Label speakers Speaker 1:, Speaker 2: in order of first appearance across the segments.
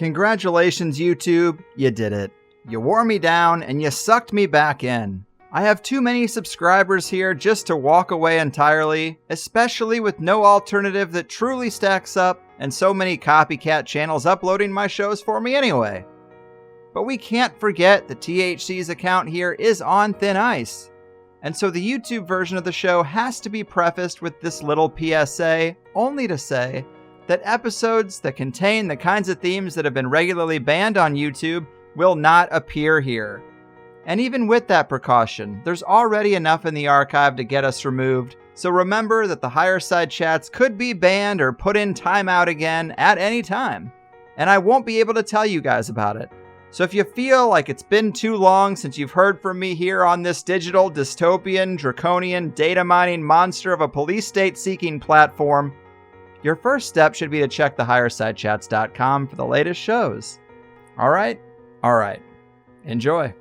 Speaker 1: Congratulations, YouTube, you did it. You wore me down and you sucked me back in. I have too many subscribers here just to walk away entirely, especially with no alternative that truly stacks up and so many copycat channels uploading my shows for me anyway. But we can't forget that THC's account here is on thin ice. And so the YouTube version of the show has to be prefaced with this little PSA, only to say that episodes that contain the kinds of themes that have been regularly banned on YouTube will not appear here. And even with that precaution, there's already enough in the archive to get us removed, so remember that the higher side chats could be banned or put in timeout again at any time. And I won't be able to tell you guys about it. So if you feel like it's been too long since you've heard from me here on this digital, dystopian, draconian, data mining monster of a police state seeking platform, your first step should be to check the highersidechats.com for the latest shows. Alright? Alright. Enjoy.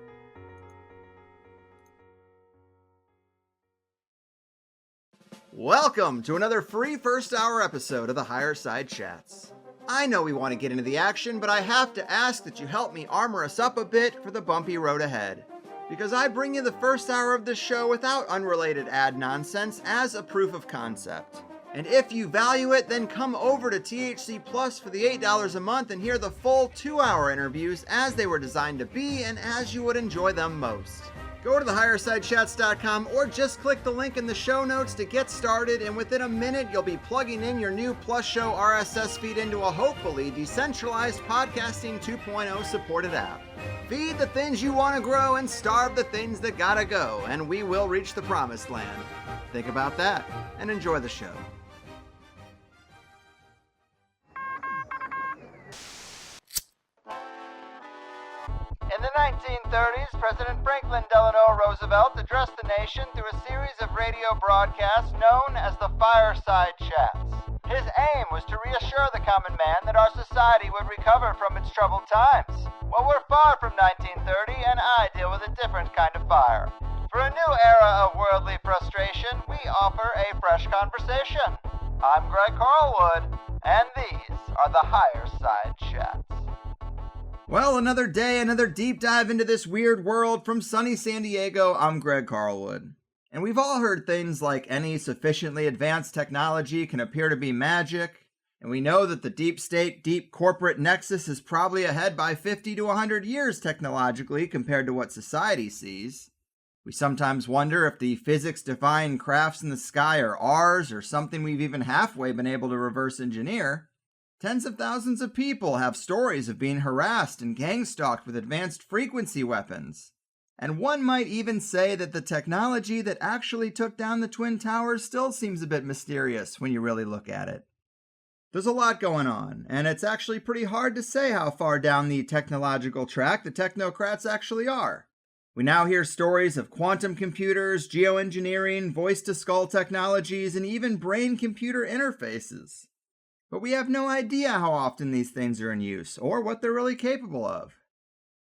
Speaker 1: Welcome to another free first hour episode of the Higher Side Chats. I know we want to get into the action, but I have to ask that you help me armor us up a bit for the bumpy road ahead. Because I bring you the first hour of this show without unrelated ad nonsense as a proof of concept. And if you value it, then come over to THC Plus for the $8 a month and hear the full 2-hour interviews as they were designed to be and as you would enjoy them most. Go to thehighersidechats.com or just click the link in the show notes to get started, and within a minute you'll be plugging in your new Plus Show RSS feed into a hopefully decentralized podcasting 2.0 supported app. Feed the things you want to grow and starve the things that gotta go, and we will reach the promised land. Think about that and enjoy the show.
Speaker 2: In the 1930s, President Franklin Delano Roosevelt addressed the nation through a series of radio broadcasts known as the Fireside Chats. His aim was to reassure the common man that our society would recover from its troubled times. Well, we're far from 1930, and I deal with a different kind of fire. For a new era of worldly frustration, we offer a fresh conversation. I'm Greg Carlwood, and these are the Higher Side Chats.
Speaker 1: Well, another day, another deep dive into this weird world from sunny San Diego. I'm Greg Carlwood. And we've all heard things like any sufficiently advanced technology can appear to be magic. And we know that the deep state, deep corporate nexus is probably ahead by 50 to 100 years technologically compared to what society sees. We sometimes wonder if the physics-defying crafts in the sky are ours or something we've even halfway been able to reverse engineer. Tens of thousands of people have stories of being harassed and gang-stalked with advanced frequency weapons. And one might even say that the technology that actually took down the Twin Towers still seems a bit mysterious when you really look at it. There's a lot going on, and it's actually pretty hard to say how far down the technological track the technocrats actually are. We now hear stories of quantum computers, geoengineering, voice-to-skull technologies, and even brain-computer interfaces. But we have no idea how often these things are in use, or what they're really capable of.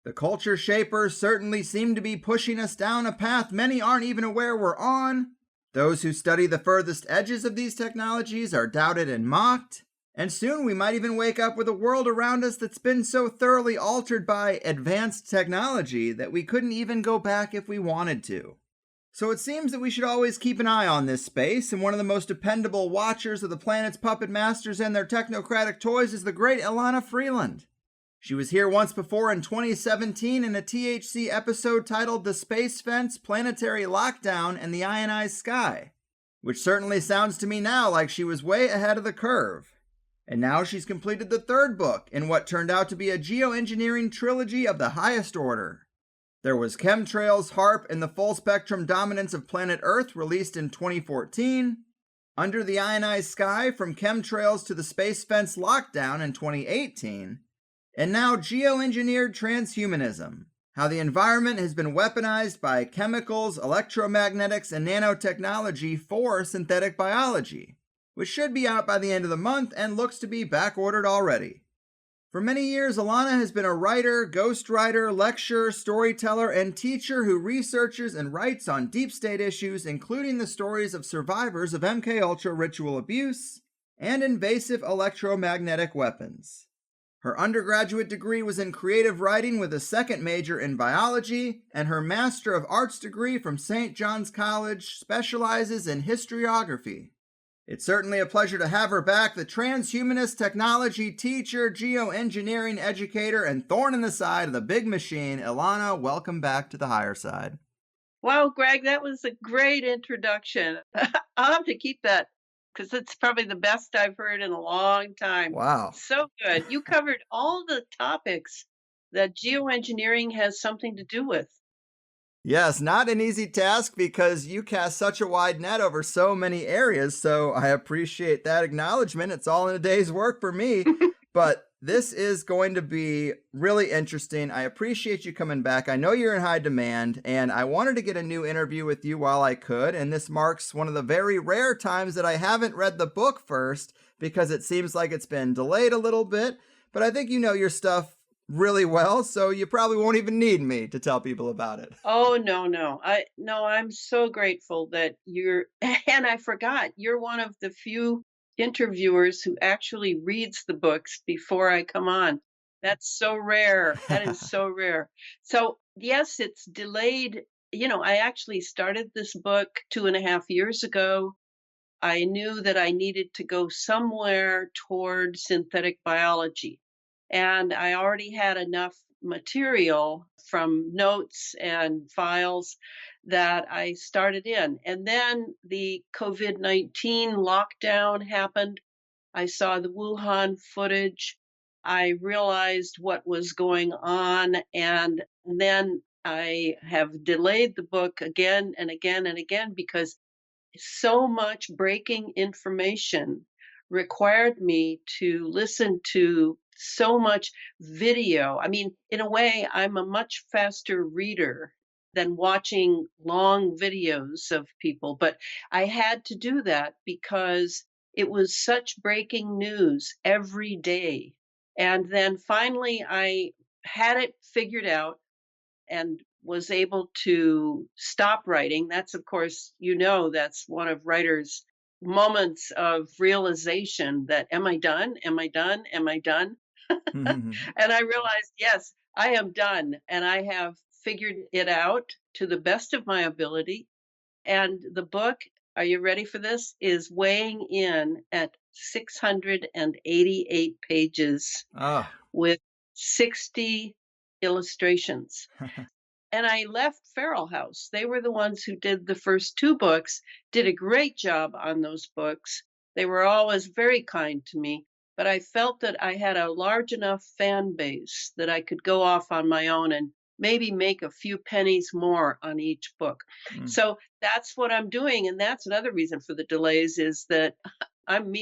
Speaker 1: The culture shapers certainly seem to be pushing us down a path many aren't even aware we're on. Those who study the furthest edges of these technologies are doubted and mocked. And soon we might even wake up with a world around us that's been so thoroughly altered by advanced technology that we couldn't even go back if we wanted to. So it seems that we should always keep an eye on this space, and one of the most dependable watchers of the planet's puppet masters and their technocratic toys is the great Elana Freeland. She was here once before in 2017 in a THC episode titled The Space Fence, Planetary Lockdown, and the Ionized Sky, which certainly sounds to me now like she was way ahead of the curve. And now she's completed the third book in what turned out to be a geoengineering trilogy of the highest order. There was Chemtrails, HARP, and the Full-Spectrum Dominance of Planet Earth, released in 2014. Under the Ionized Sky, From Chemtrails to the Space Fence Lockdown in 2018. And now Geoengineered Transhumanism, How the Environment Has Been Weaponized by Chemicals, Electromagnetics, and Nanotechnology for Synthetic Biology, which should be out by the end of the month and looks to be back-ordered already. For many years, Elana has been a writer, ghostwriter, lecturer, storyteller, and teacher who researches and writes on deep state issues, including the stories of survivors of MKUltra ritual abuse and invasive electromagnetic weapons. Her undergraduate degree was in creative writing with a second major in biology, and her Master of Arts degree from St. John's College specializes in historiography. It's certainly a pleasure to have her back, the transhumanist technology teacher, geoengineering educator, and thorn in the side of the big machine. Elana, welcome back to the higher side.
Speaker 3: Wow, Greg, that was a great introduction. I'll have to keep that because it's probably the best I've heard in a long time.
Speaker 1: Wow.
Speaker 3: So good. You covered all the topics that geoengineering has something to do with.
Speaker 1: Yes, not an easy task because you cast such a wide net over so many areas, so I appreciate that acknowledgement. It's all in a day's work for me, but this is going to be really interesting. I appreciate you coming back. I know you're in high demand, and I wanted to get a new interview with you while I could, and this marks one of the very rare times that I haven't read the book first because it seems like it's been delayed a little bit, but I think you know your stuff really well, so you probably won't even need me to tell people about it.
Speaker 3: Oh, no. I'm so grateful that you're and I forgot, you're one of the few interviewers who actually reads the books before I come on. That's so rare. That is so rare. So, yes, it's delayed. I actually started this book 2.5 years ago. I knew that I needed to go somewhere toward synthetic biology. And I already had enough material from notes and files that I started in. And then the COVID-19 lockdown happened. I saw the Wuhan footage. I realized what was going on. And then I have delayed the book again and again and again because so much breaking information required me to listen to so much video. I mean, in a way, I'm a much faster reader than watching long videos of people, but I had to do that because it was such breaking news every day. And then finally, I had it figured out and was able to stop writing. That's, of course, that's one of writers' moments of realization that, am I done? Am I done? Am I done? And I realized, yes, I am done. And I have figured it out to the best of my ability. And the book, are you ready for this? Is weighing in at 688 pages
Speaker 1: Oh.
Speaker 3: with 60 illustrations. And I left Feral House. They were the ones who did the first two books, did a great job on those books. They were always very kind to me, but I felt that I had a large enough fan base that I could go off on my own and maybe make a few pennies more on each book. So that's what I'm doing. And that's another reason for the delays is that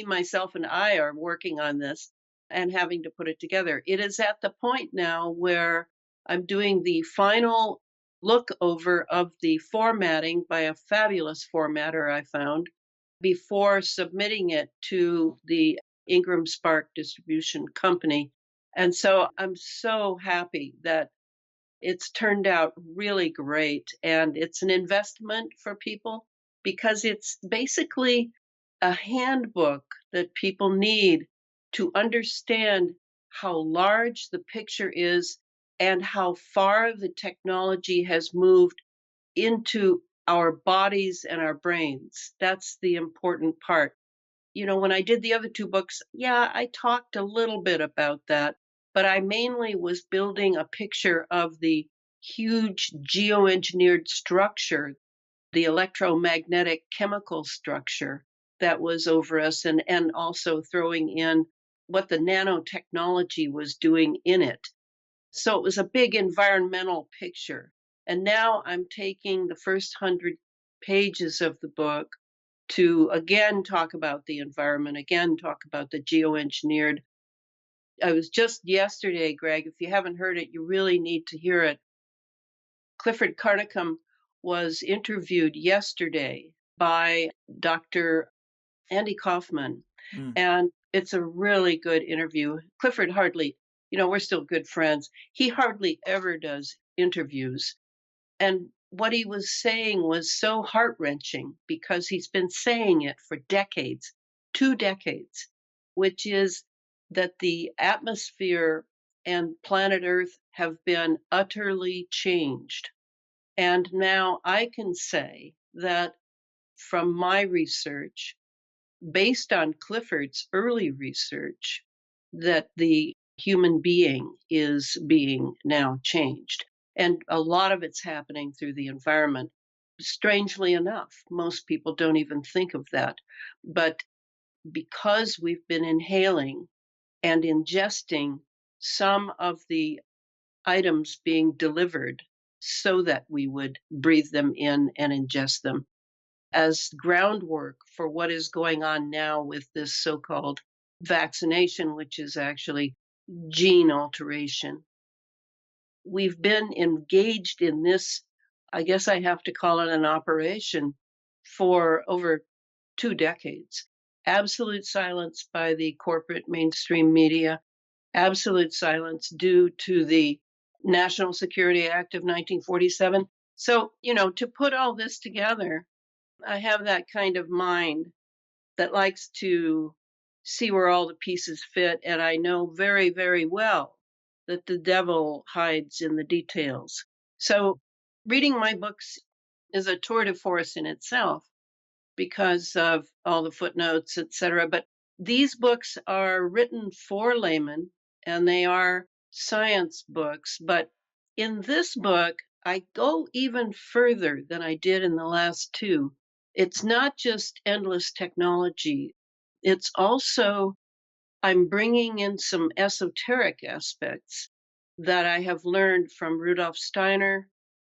Speaker 3: myself, and I are working on this and having to put it together. It is at the point now where I'm doing the final look over of the formatting by a fabulous formatter I found before submitting it to the Ingram Spark Distribution Company. And so I'm so happy that it's turned out really great. And it's an investment for people because it's basically a handbook that people need to understand how large the picture is and how far the technology has moved into our bodies and our brains. That's the important part. When I did the other two books, yeah, I talked a little bit about that, but I mainly was building a picture of the huge geoengineered structure, the electromagnetic chemical structure that was over us, and also throwing in what the nanotechnology was doing in it. So it was a big environmental picture. And now I'm taking the first 100 pages of the book to again talk about the environment, again talk about the geoengineered. I was just yesterday, Greg, if you haven't heard it, you really need to hear it. Clifford Carnicom was interviewed yesterday by Dr. Andy Kaufman, and it's a really good interview. Clifford hardly, we're still good friends. He hardly ever does interviews. And what he was saying was so heart-wrenching because he's been saying it for decades, 2 decades, which is that the atmosphere and planet Earth have been utterly changed. And now I can say that from my research, based on Clifford's early research, that the human being is being now changed. And a lot of it's happening through the environment. Strangely enough, most people don't even think of that. But because we've been inhaling and ingesting some of the items being delivered so that we would breathe them in and ingest them as groundwork for what is going on now with this so-called vaccination, which is actually gene alteration. We've been engaged in this, I guess I have to call it an operation, for over 2 decades. Absolute silence by the corporate mainstream media, absolute silence due to the National Security Act of 1947. So, to put all this together, I have that kind of mind that likes to see where all the pieces fit, and I know very, very well that the devil hides in the details. So, reading my books is a tour de force in itself because of all the footnotes, etc. But these books are written for laymen and they are science books. But in this book, I go even further than I did in the last two. It's not just endless technology, it's also, I'm bringing in some esoteric aspects that I have learned from Rudolf Steiner,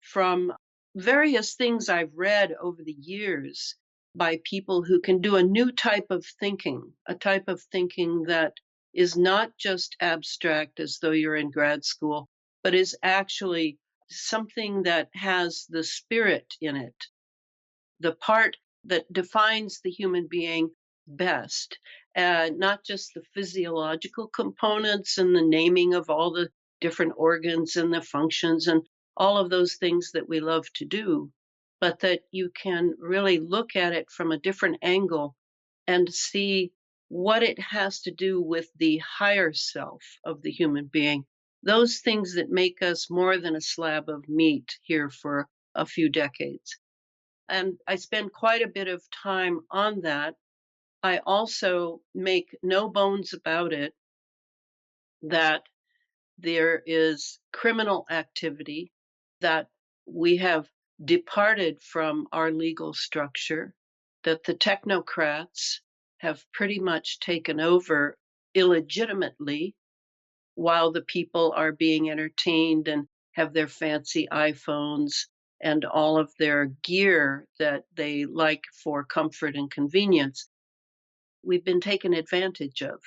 Speaker 3: from various things I've read over the years by people who can do a new type of thinking, a type of thinking that is not just abstract as though you're in grad school, but is actually something that has the spirit in it, the part that defines the human being best, not just the physiological components and the naming of all the different organs and the functions and all of those things that we love to do, but that you can really look at it from a different angle and see what it has to do with the higher self of the human being, those things that make us more than a slab of meat here for a few decades. And I spend quite a bit of time on that. I also make no bones about it that there is criminal activity, that we have departed from our legal structure, that the technocrats have pretty much taken over illegitimately while the people are being entertained and have their fancy iPhones and all of their gear that they like for comfort and convenience. We've been taken advantage of.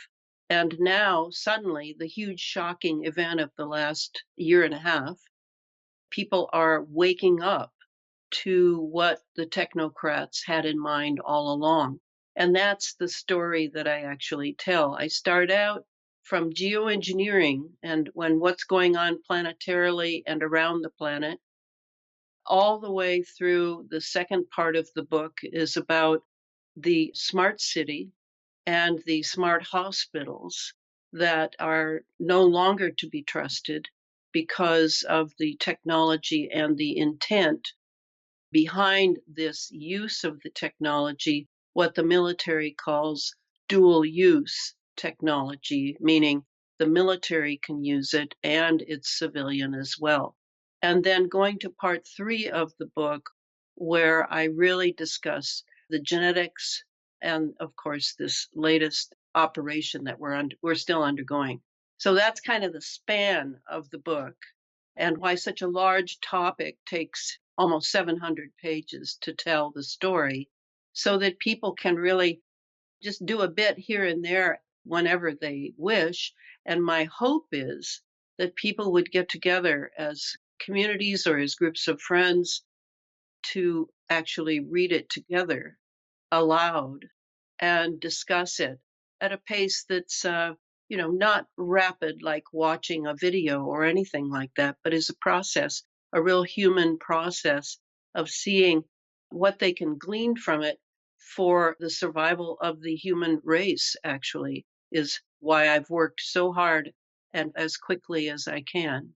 Speaker 3: And now, suddenly, the huge shocking event of the last year and a half, people are waking up to what the technocrats had in mind all along. And that's the story that I actually tell. I start out from geoengineering and what's going on planetarily and around the planet, all the way through the second part of the book is about the smart city and the smart hospitals that are no longer to be trusted because of the technology and the intent behind this use of the technology, what the military calls dual use technology, meaning the military can use it and it's civilian as well. And then going to part 3 of the book, where I really discuss the genetics and, of course, this latest operation that we're still undergoing. So that's kind of the span of the book, and why such a large topic takes almost 700 pages to tell the story, so that people can really just do a bit here and there whenever they wish. And my hope is that people would get together as communities or as groups of friends to actually read it together aloud and discuss it at a pace that's not rapid like watching a video or anything like that, but is a process, a real human process of seeing what they can glean from it for the survival of the human race, actually, is why I've worked so hard and as quickly as I can.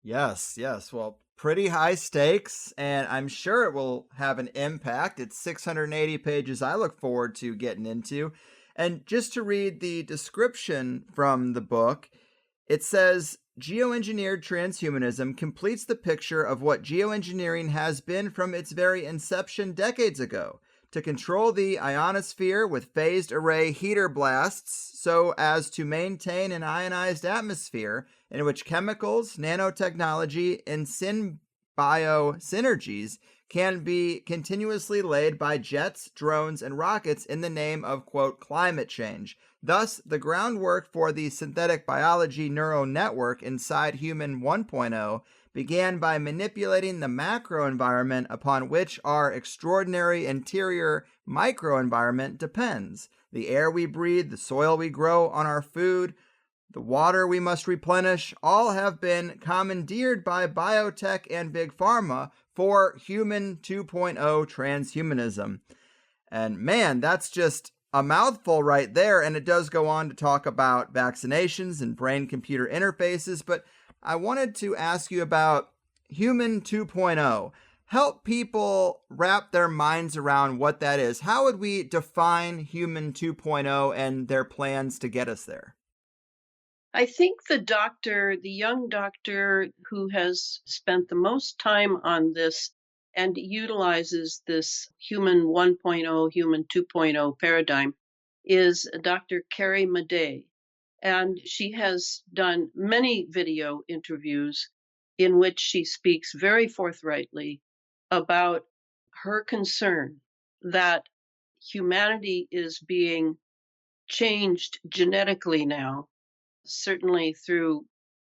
Speaker 1: Yes, yes. Well, pretty high stakes, and I'm sure it will have an impact. It's 680 pages I look forward to getting into. And just to read the description from the book, it says geoengineered transhumanism completes the picture of what geoengineering has been from its very inception decades ago to control the ionosphere with phased array heater blasts so as to maintain an ionized atmosphere in which chemicals, nanotechnology, and synbio synergies can be continuously laid by jets, drones, and rockets in the name of, quote, climate change. Thus, the groundwork for the synthetic biology neural network inside Human 1.0 began by manipulating the macro environment upon which our extraordinary interior microenvironment depends. The air we breathe, the soil we grow on our food, the water we must replenish, all have been commandeered by biotech and big pharma for Human 2.0 transhumanism. And man, that's just a mouthful right there. And it does go on to talk about vaccinations and brain computer interfaces. But I wanted to ask you about Human 2.0. Help people wrap their minds around what that is. How would we define Human 2.0 and their plans to get us there?
Speaker 3: I think the young doctor who has spent the most time on this and utilizes this human 1.0, human 2.0 paradigm is Dr. Carrie Madej. And she has done many video interviews in which she speaks very forthrightly about her concern that humanity is being changed genetically now, certainly through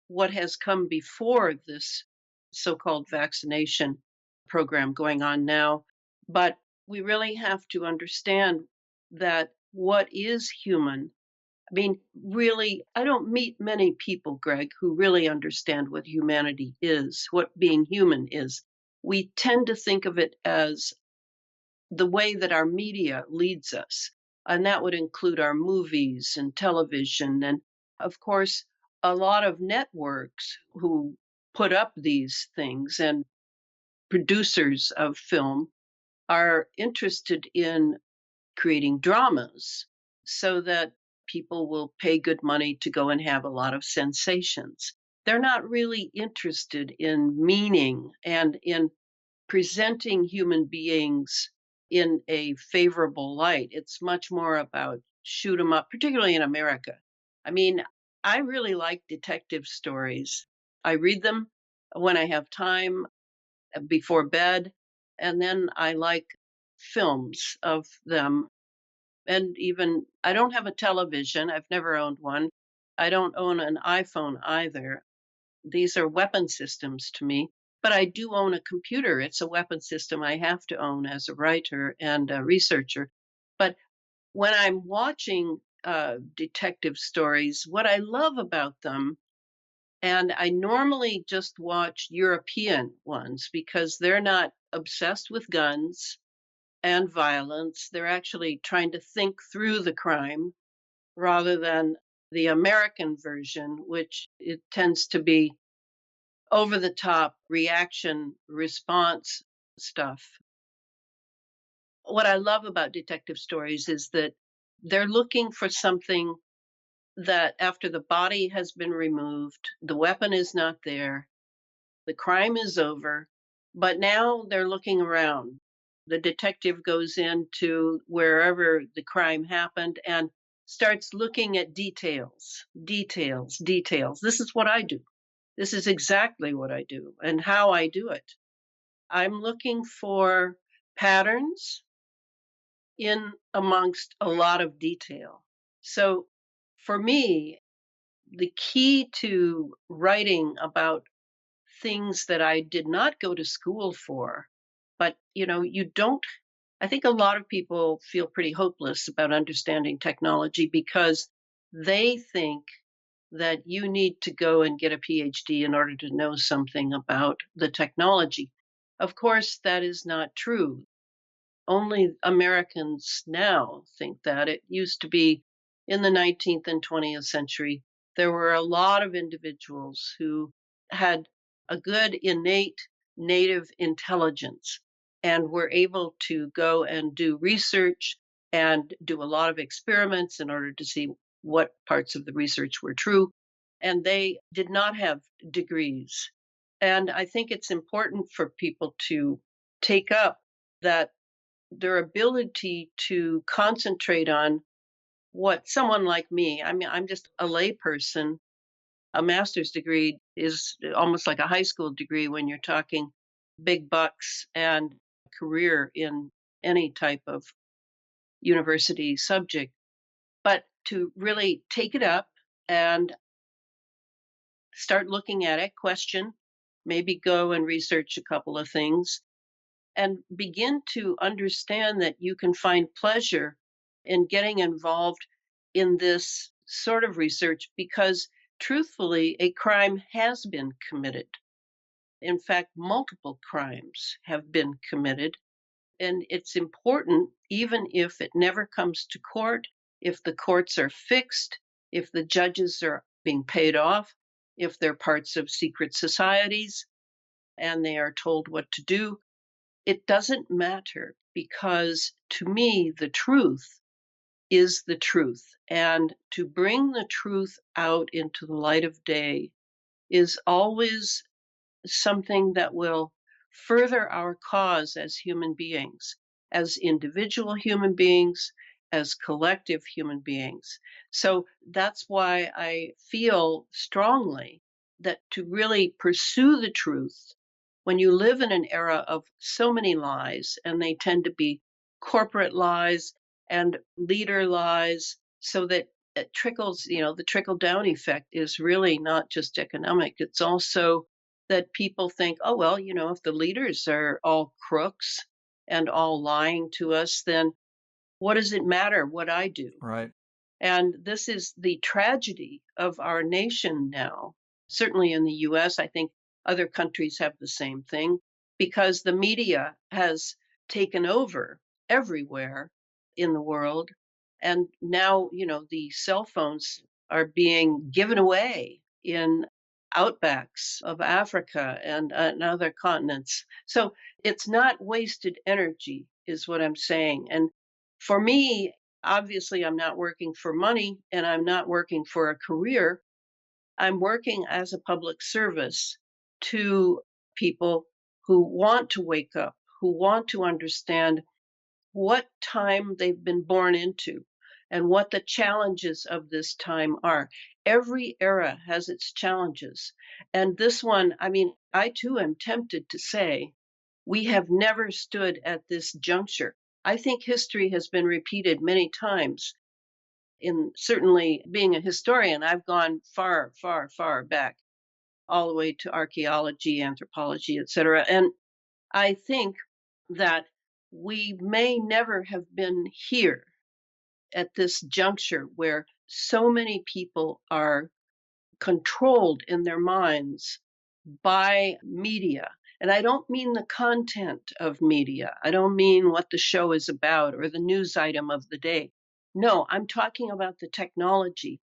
Speaker 3: what has come before this so-called vaccination program going on now. But we really have to understand that what is human. I mean, really, I don't meet many people, Greg, who really understand what humanity is, what being human is. We tend to think of it as the way that our media leads us. And that would include our movies and television. And of course, a lot of networks who put up these things and producers of film are interested in creating dramas so that people will pay good money to go and have a lot of sensations. They're not really interested in meaning and in presenting human beings in a favorable light. It's much more about shoot 'em up, particularly in America. I mean, I really like detective stories. I read them when I have time before bed, and then I like films of them. And even I don't have a television. I've never owned one. I don't own an iPhone either. These are weapon systems to me. But I do own a computer. It's a weapon system I have to own as a writer and a researcher. But when I'm watching detective stories, what I love about them, and I normally just watch European ones because they're not obsessed with guns and violence. They're actually trying to think through the crime rather than the American version, which it tends to be over the top reaction response stuff. What I love about detective stories is that they're looking for something that after the body has been removed, the weapon is not there, the crime is over, but now they're looking around. The detective goes into wherever the crime happened and starts looking at details, details, details. This is what I do. This is exactly what I do and how I do it. I'm looking for patterns in amongst a lot of detail. So for me, the key to writing about things that I did not go to school for, but you don't, I think a lot of people feel pretty hopeless about understanding technology because they think that you need to go and get a PhD in order to know something about the technology. Of course, that is not true. Only Americans now think that. It used to be in the 19th and 20th century, there were a lot of individuals who had a good innate native intelligence and were able to go and do research and do a lot of experiments in order to see what parts of the research were true. And they did not have degrees. And I think it's important for people to take up that their ability to concentrate on what someone like me, I mean, I'm just a layperson. A master's degree is almost like a high school degree when you're talking big bucks and career in any type of university subject. But to really take it up and start looking at it, question, maybe go and research a couple of things, and begin to understand that you can find pleasure in getting involved in this sort of research because, truthfully, a crime has been committed. In fact, multiple crimes have been committed. And it's important, even if it never comes to court, if the courts are fixed, if the judges are being paid off, if they're parts of secret societies and they are told what to do, it doesn't matter because to me, the truth is the truth. And to bring the truth out into the light of day is always something that will further our cause as human beings, as individual human beings, as collective human beings. So that's why I feel strongly that to really pursue the truth, when you live in an era of so many lies, and they tend to be corporate lies and leader lies, so that it trickles, the trickle down effect is really not just economic, it's also that people think, oh, well, if the leaders are all crooks and all lying to us, then what does it matter what I do?
Speaker 1: Right.
Speaker 3: And this is the tragedy of our nation now. Certainly in the US, I think other countries have the same thing because the media has taken over everywhere in the world. And now, the cell phones are being given away in outbacks of Africa and other continents. So it's not wasted energy, is what I'm saying. And for me, obviously, I'm not working for money and I'm not working for a career. I'm working as a public service to people who want to wake up, who want to understand what time they've been born into and what the challenges of this time are. Every era has its challenges. And this one, I mean, I too am tempted to say, we have never stood at this juncture. I think history has been repeated many times. In certainly being a historian, I've gone far, far, far back, all the way to archaeology, anthropology, etc. And I think that we may never have been here at this juncture where so many people are controlled in their minds by media. And I don't mean the content of media. I don't mean what the show is about or the news item of the day. No, I'm talking about the technology.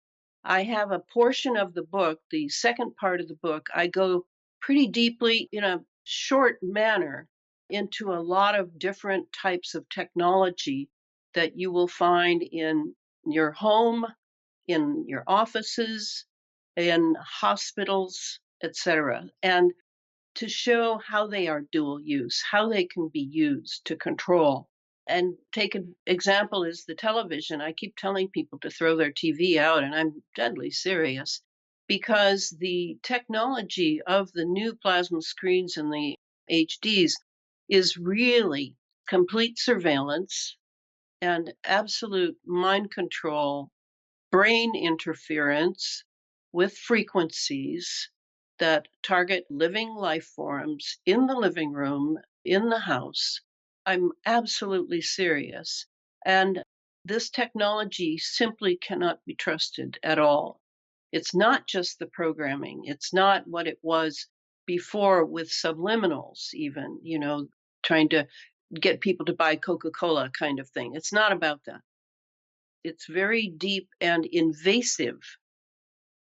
Speaker 3: I have a portion of the book, the second part of the book, I go pretty deeply in a short manner into a lot of different types of technology that you will find in your home, in your offices, in hospitals, etc. And to show how they are dual use, how they can be used to control. And take an example is the television. I keep telling people to throw their TV out, and I'm deadly serious because the technology of the new plasma screens and the HDs is really complete surveillance and absolute mind control, brain interference with frequencies that target living life forms in the living room, in the house. I'm absolutely serious. And this technology simply cannot be trusted at all. It's not just the programming, it's not what it was before with subliminals, even, trying to get people to buy Coca Cola kind of thing. It's not about that. It's very deep and invasive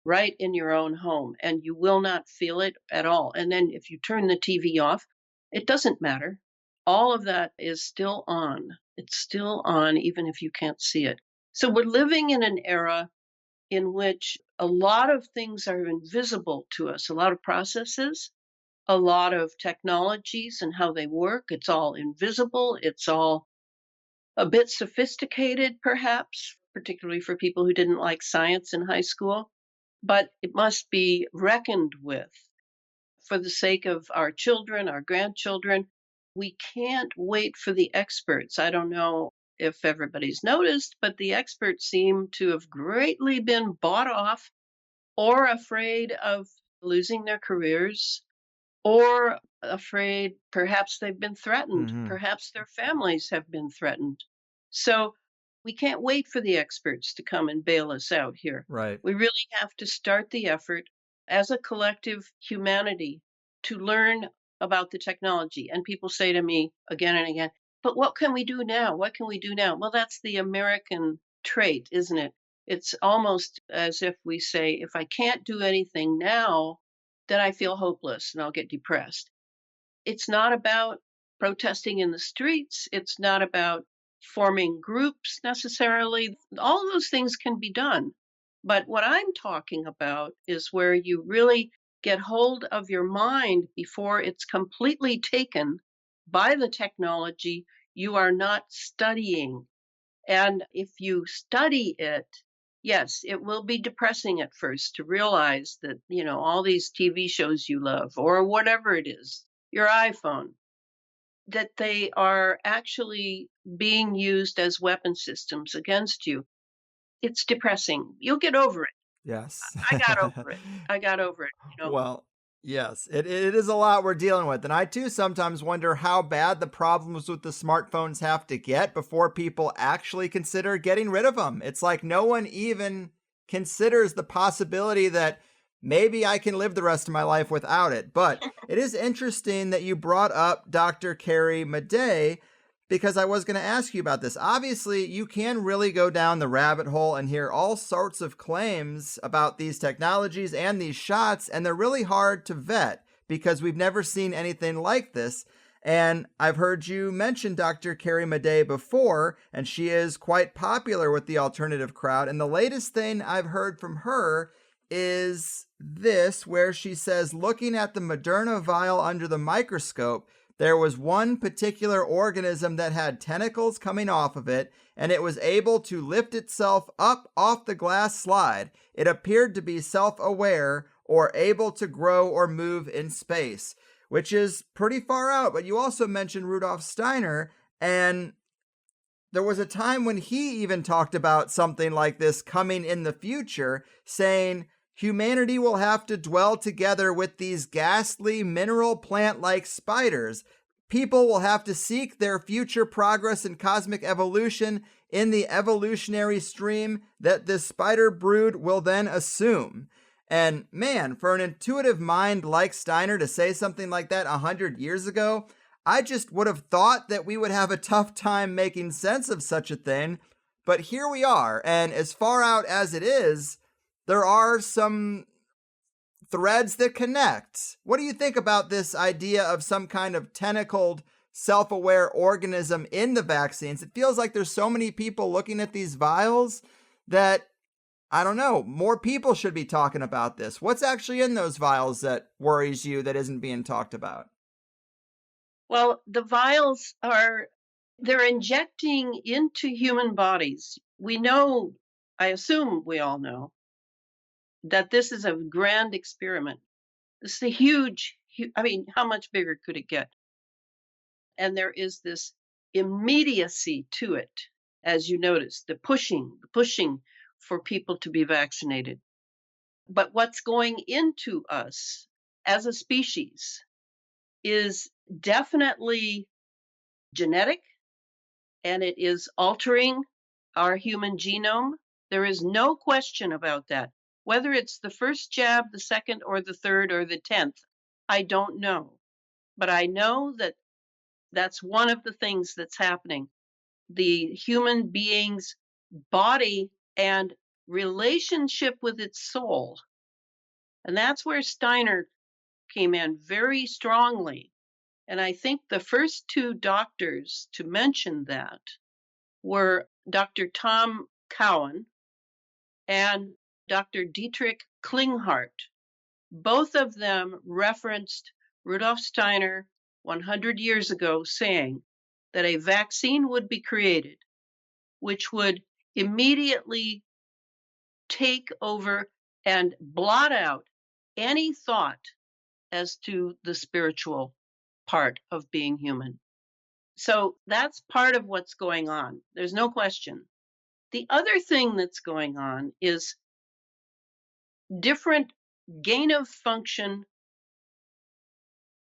Speaker 3: right in your own home, and you will not feel it at all. And then if you turn the TV off, it doesn't matter. All of that is still on. It's still on, even if you can't see it. So we're living in an era in which a lot of things are invisible to us, a lot of processes, a lot of technologies and how they work. It's all invisible. It's all a bit sophisticated, perhaps, particularly for people who didn't like science in high school, but it must be reckoned with for the sake of our children, our grandchildren. We can't wait for the experts. I don't know if everybody's noticed, but the experts seem to have greatly been bought off or afraid of losing their careers or afraid perhaps they've been threatened,
Speaker 1: Hmm.
Speaker 3: perhaps their families have been threatened. So we can't wait for the experts to come and bail us out here.
Speaker 1: Right.
Speaker 3: We really have to start the effort as a collective humanity to learn about the technology. And people say to me again and again, but what can we do now? What can we do now? Well, that's the American trait, isn't it? It's almost as if we say, if I can't do anything now, then I feel hopeless and I'll get depressed. It's not about protesting in the streets. It's not about forming groups necessarily. All those things can be done. But what I'm talking about is where you really get hold of your mind before it's completely taken by the technology you are not studying. And if you study it, yes, it will be depressing at first to realize that, all these TV shows you love or whatever it is, your iPhone, that they are actually being used as weapon systems against you. It's depressing. You'll get over it.
Speaker 1: Yes.
Speaker 3: I got over it. I got over it.
Speaker 1: Well, yes, it is a lot we're dealing with. And I too sometimes wonder how bad the problems with the smartphones have to get before people actually consider getting rid of them. It's like no one even considers the possibility that maybe I can live the rest of my life without it. But it is interesting that you brought up Dr. Carrie Madej, because I was going to ask you about this. Obviously, you can really go down the rabbit hole and hear all sorts of claims about these technologies and these shots, and they're really hard to vet because we've never seen anything like this. And I've heard you mention Dr. Carrie Madej before, and she is quite popular with the alternative crowd. And the latest thing I've heard from her is this, where she says, looking at the Moderna vial under the microscope, there was one particular organism that had tentacles coming off of it, and it was able to lift itself up off the glass slide. It appeared to be self-aware or able to grow or move in space, which is pretty far out. But you also mentioned Rudolf Steiner, and there was a time when he even talked about something like this coming in the future, saying humanity will have to dwell together with these ghastly mineral plant-like spiders. People will have to seek their future progress in cosmic evolution in the evolutionary stream that this spider brood will then assume. And man, for an intuitive mind like Steiner to say something like that 100 years ago, I just would have thought that we would have a tough time making sense of such a thing. But here we are, and as far out as it is, there are some threads that connect. What do you think about this idea of some kind of tentacled, self-aware organism in the vaccines? It feels like there's so many people looking at these vials that, I don't know, more people should be talking about this. What's actually in those vials that worries you that isn't being talked about?
Speaker 3: Well, the vials they're injecting into human bodies. We know, I assume we all know, that this is a grand experiment. This is a huge, I mean, how much bigger could it get? And there is this immediacy to it, as you notice, the pushing for people to be vaccinated. But what's going into us as a species is definitely genetic, and it is altering our human genome. There is no question about that. Whether it's the first jab, the second, or the third, or the 10th, I don't know. But I know that that's one of the things that's happening. The human being's body and relationship with its soul. And that's where Steiner came in very strongly. And I think the first two doctors to mention that were Dr. Tom Cowan and Dr. Dietrich Klinghardt. Both of them referenced Rudolf Steiner 100 years ago saying that a vaccine would be created which would immediately take over and blot out any thought as to the spiritual part of being human. So that's part of what's going on. There's no question. The other thing that's going on is different gain of function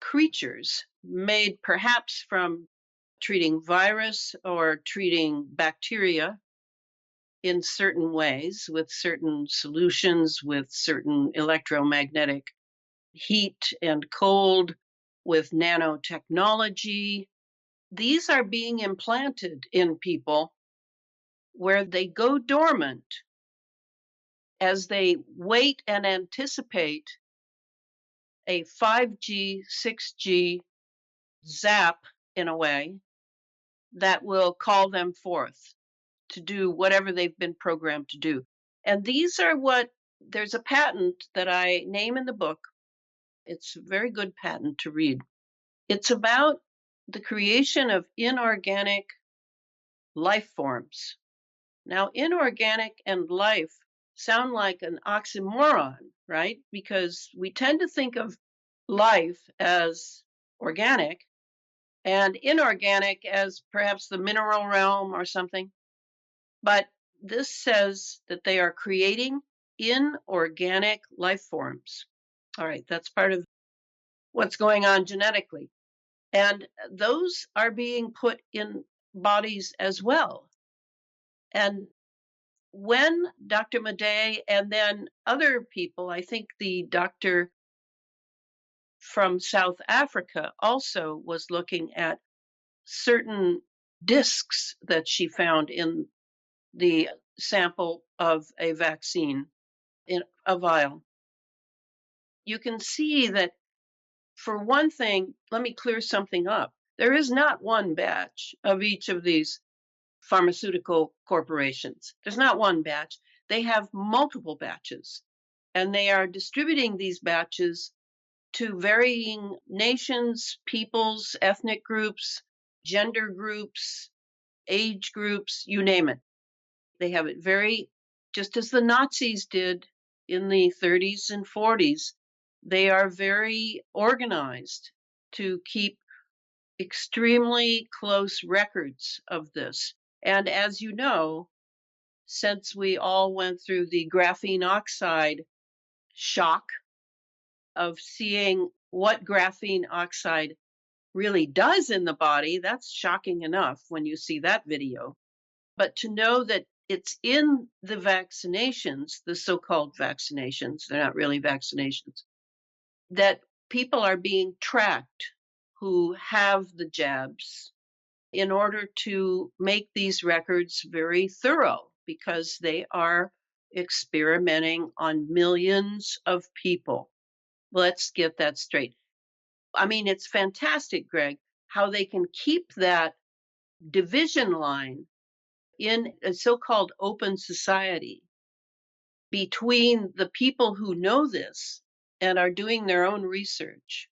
Speaker 3: creatures made perhaps from treating virus or treating bacteria in certain ways, with certain solutions, with certain electromagnetic heat and cold, with nanotechnology. These are being implanted in people where they go dormant as they wait and anticipate a 5G, 6G zap, in a way, that will call them forth to do whatever they've been programmed to do. And these are what there's a patent that I name in the book. It's a very good patent to read. It's about the creation of inorganic life forms. Now, inorganic and life sound like an oxymoron, right? Because we tend to think of life as organic and inorganic as perhaps the mineral realm or something. But this says that they are creating inorganic life forms. All right, that's part of what's going on genetically. And those are being put in bodies as well. And when Dr. Madej and then other people, I think the doctor from South Africa also was looking at certain discs that she found in the sample of a vaccine in a vial. You can see that, for one thing, let me clear something up. There is not one batch of each of these pharmaceutical corporations. There's not one batch. They have multiple batches, and they are distributing these batches to varying nations, peoples, ethnic groups, gender groups, age groups, you name it. They have it very, just as the Nazis did in the 30s and 40s, they are very organized to keep extremely close records of this. And as you know, since we all went through the graphene oxide shock of seeing what graphene oxide really does in the body, that's shocking enough when you see that video. But to know that it's in the vaccinations, the so-called vaccinations, they're not really vaccinations, that people are being tracked who have the jabs in order to make these records very thorough, because they are experimenting on millions of people. Let's get that straight. I mean, it's fantastic, Greg, how they can keep that division line in a so-called open society between the people who know this and are doing their own research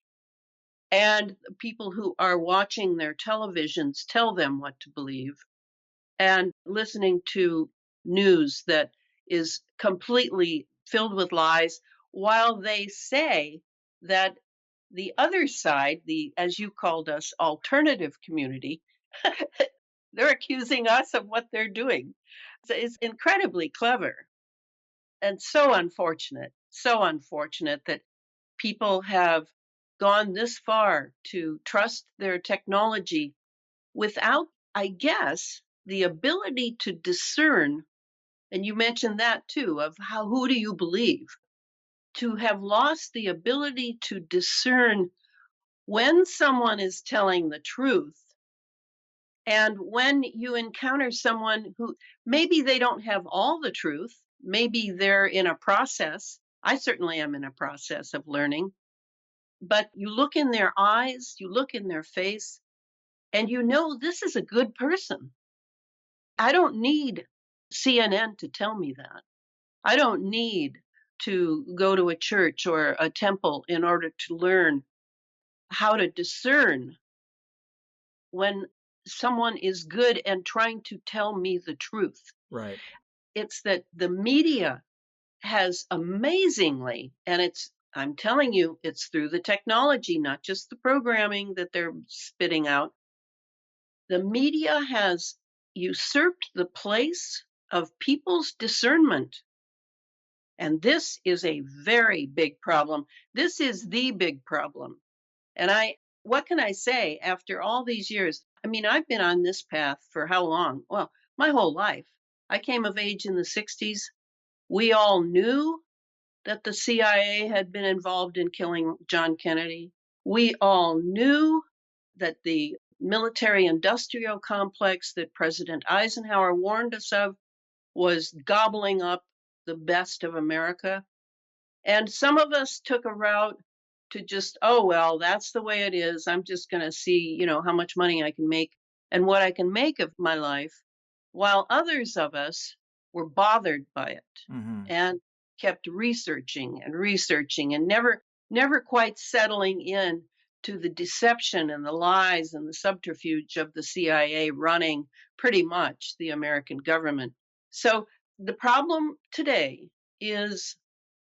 Speaker 3: and the people who are watching their televisions tell them what to believe and listening to news that is completely filled with lies, while they say that the other side, the, as you called us, alternative community, they're accusing us of what they're doing. So it's incredibly clever and so unfortunate that people have gone this far to trust their technology without, I guess, the ability to discern. And you mentioned that too, of who do you believe? To have lost the ability to discern when someone is telling the truth And when you encounter someone who maybe they don't have all the truth, maybe they're in a process. I certainly am in a process of learning, but you look in their eyes, you look in their face, and you know this is a good person. I don't need CNN to tell me that. I don't need to go to a church or a temple in order to learn how to discern when someone is good and trying to tell me the truth.
Speaker 1: Right.
Speaker 3: It's that the media has amazingly, and I'm telling you, it's through the technology, not just the programming that they're spitting out. The media has usurped the place of people's discernment. And this is a very big problem. This is the big problem. And what can I say after all these years? I mean, I've been on this path for how long? Well, my whole life. I came of age in the 60s. We all knew that the CIA had been involved in killing John Kennedy. We all knew that the military industrial complex that President Eisenhower warned us of was gobbling up the best of America. And some of us took a route to just, oh, well, that's the way it is. I'm just going to see, how much money I can make and what I can make of my life. While others of us were bothered by it
Speaker 1: Mm-hmm.
Speaker 3: and kept researching and never quite settling in to the deception and the lies and the subterfuge of the CIA running pretty much the American government. So the problem today is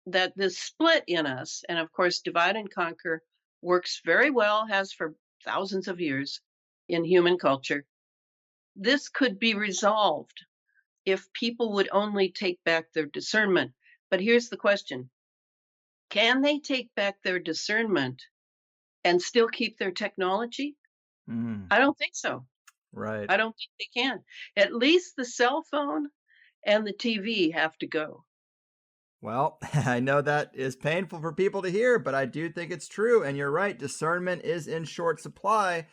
Speaker 3: that this split in us, and of course, divide and conquer works very well, has for thousands of years in human culture. This could be resolved if people would only take back their discernment. But here's the question: can they take back their discernment and still keep their technology?
Speaker 1: Mm-hmm.
Speaker 3: I don't think so.
Speaker 1: Right.
Speaker 3: I don't think they can. At least the cell phone and the TV have to go.
Speaker 1: Well, I know that is painful for people to hear, but I do think it's true. And you're right, discernment is in short supply.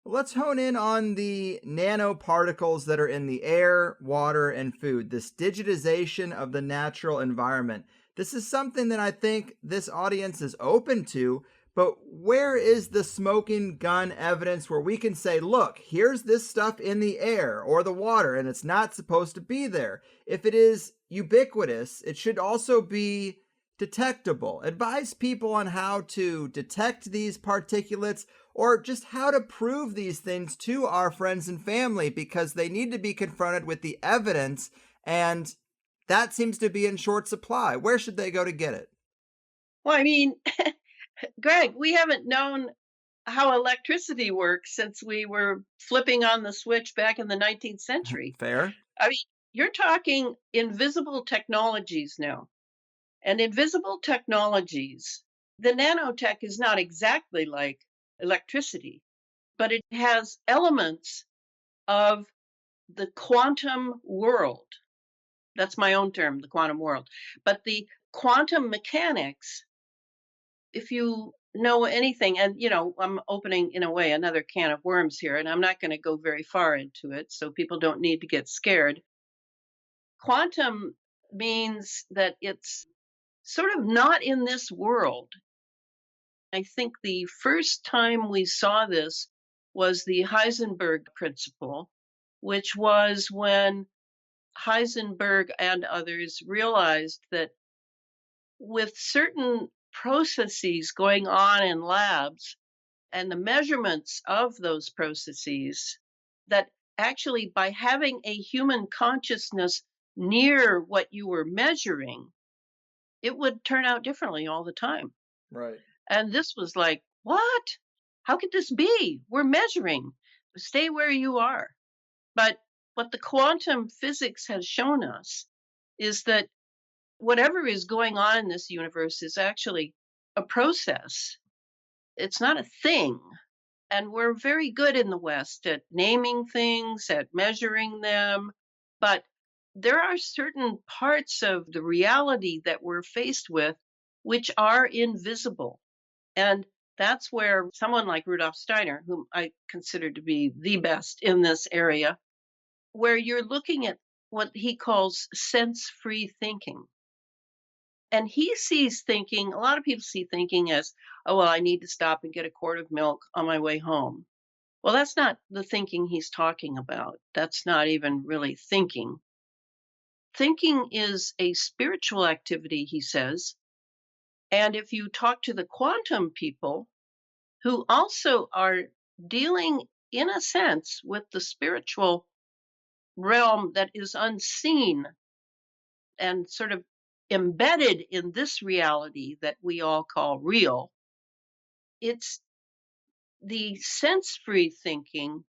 Speaker 1: Let's hone in on the nanoparticles that are in the air, water, and food, this digitization of the natural environment. This is something that I think this audience is open to, but where is the smoking gun evidence where we can say, look, here's this stuff in the air or the water, and it's not supposed to be there? If it is ubiquitous, it should also be detectable. Advise people on how to detect these particulates or just how to prove these things to our friends and family, because they need to be confronted with the evidence, and that seems to be in short supply. Where should they go to get it?
Speaker 3: Well, I mean, Greg, we haven't known how electricity works since we were flipping on the switch back in the 19th century.
Speaker 1: Fair?
Speaker 3: I mean, you're talking invisible technologies now. And invisible technologies, the nanotech is not exactly like electricity, but it has elements of the quantum world. That's my own term, the quantum world. But the quantum mechanics, if you know anything, and I'm opening in a way another can of worms here, and I'm not going to go very far into it, so people don't need to get scared. Quantum means that it's sort of not in this world. I think the first time we saw this was the Heisenberg principle, which was when Heisenberg and others realized that with certain processes going on in labs and the measurements of those processes, that actually by having a human consciousness near what you were measuring, it would turn out differently all the time.
Speaker 1: Right.
Speaker 3: And this was like, what? How could this be? We're measuring. Stay where you are. But what the quantum physics has shown us is that whatever is going on in this universe is actually a process. It's not a thing. And we're very good in the West at naming things, at measuring them. But there are certain parts of the reality that we're faced with which are invisible. And That's where someone like Rudolf Steiner, whom I consider to be the best in this area, where you're looking at what he calls sense free thinking. And he sees thinking, a lot of people see thinking as, oh, well, I need to stop and get a quart of milk on my way home. Well, that's not the thinking he's talking about. That's not even really thinking. Thinking is a spiritual activity, he says. And if you talk to the quantum people, who also are dealing, in a sense, with the spiritual realm that is unseen and sort of embedded in this reality that we all call real, it's the sense free thinking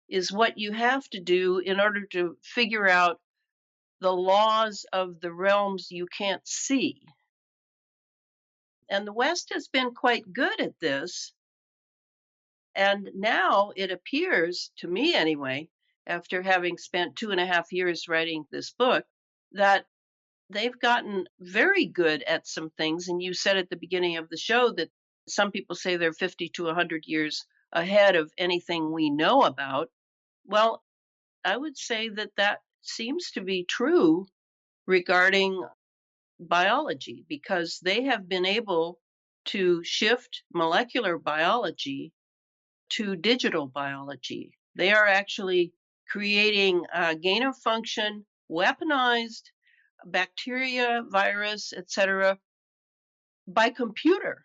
Speaker 3: is what you have to do in order to figure out the laws of the realms you can't see. And the West has been quite good at this. And now it appears, to me anyway, after having spent 2.5 years writing this book, that they've gotten very good at some things. And you said at the beginning of the show that some people say they're 50 to 100 years ahead of anything we know about. Well, I would say that that seems to be true regarding biology, because they have been able to shift molecular biology to digital biology. They are actually creating gain of function, weaponized bacteria, virus, etc., by computer,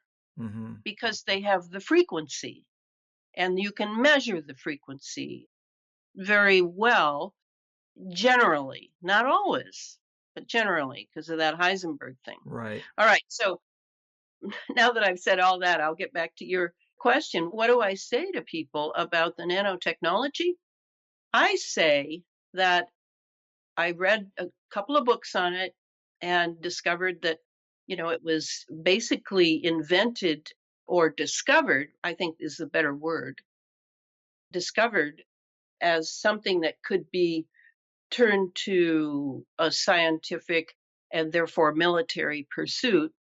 Speaker 3: because they have the frequency and you can measure the frequency very well, generally, not always, but generally, because of that Heisenberg thing.
Speaker 1: Right.
Speaker 3: All right. So now that I've said all that, I'll get back to your question. What do I say to people about the nanotechnology? I say that I read a couple of books on it and discovered that, it was basically invented or discovered, I think is the better word, discovered as something that could be turned to a scientific and therefore military pursuit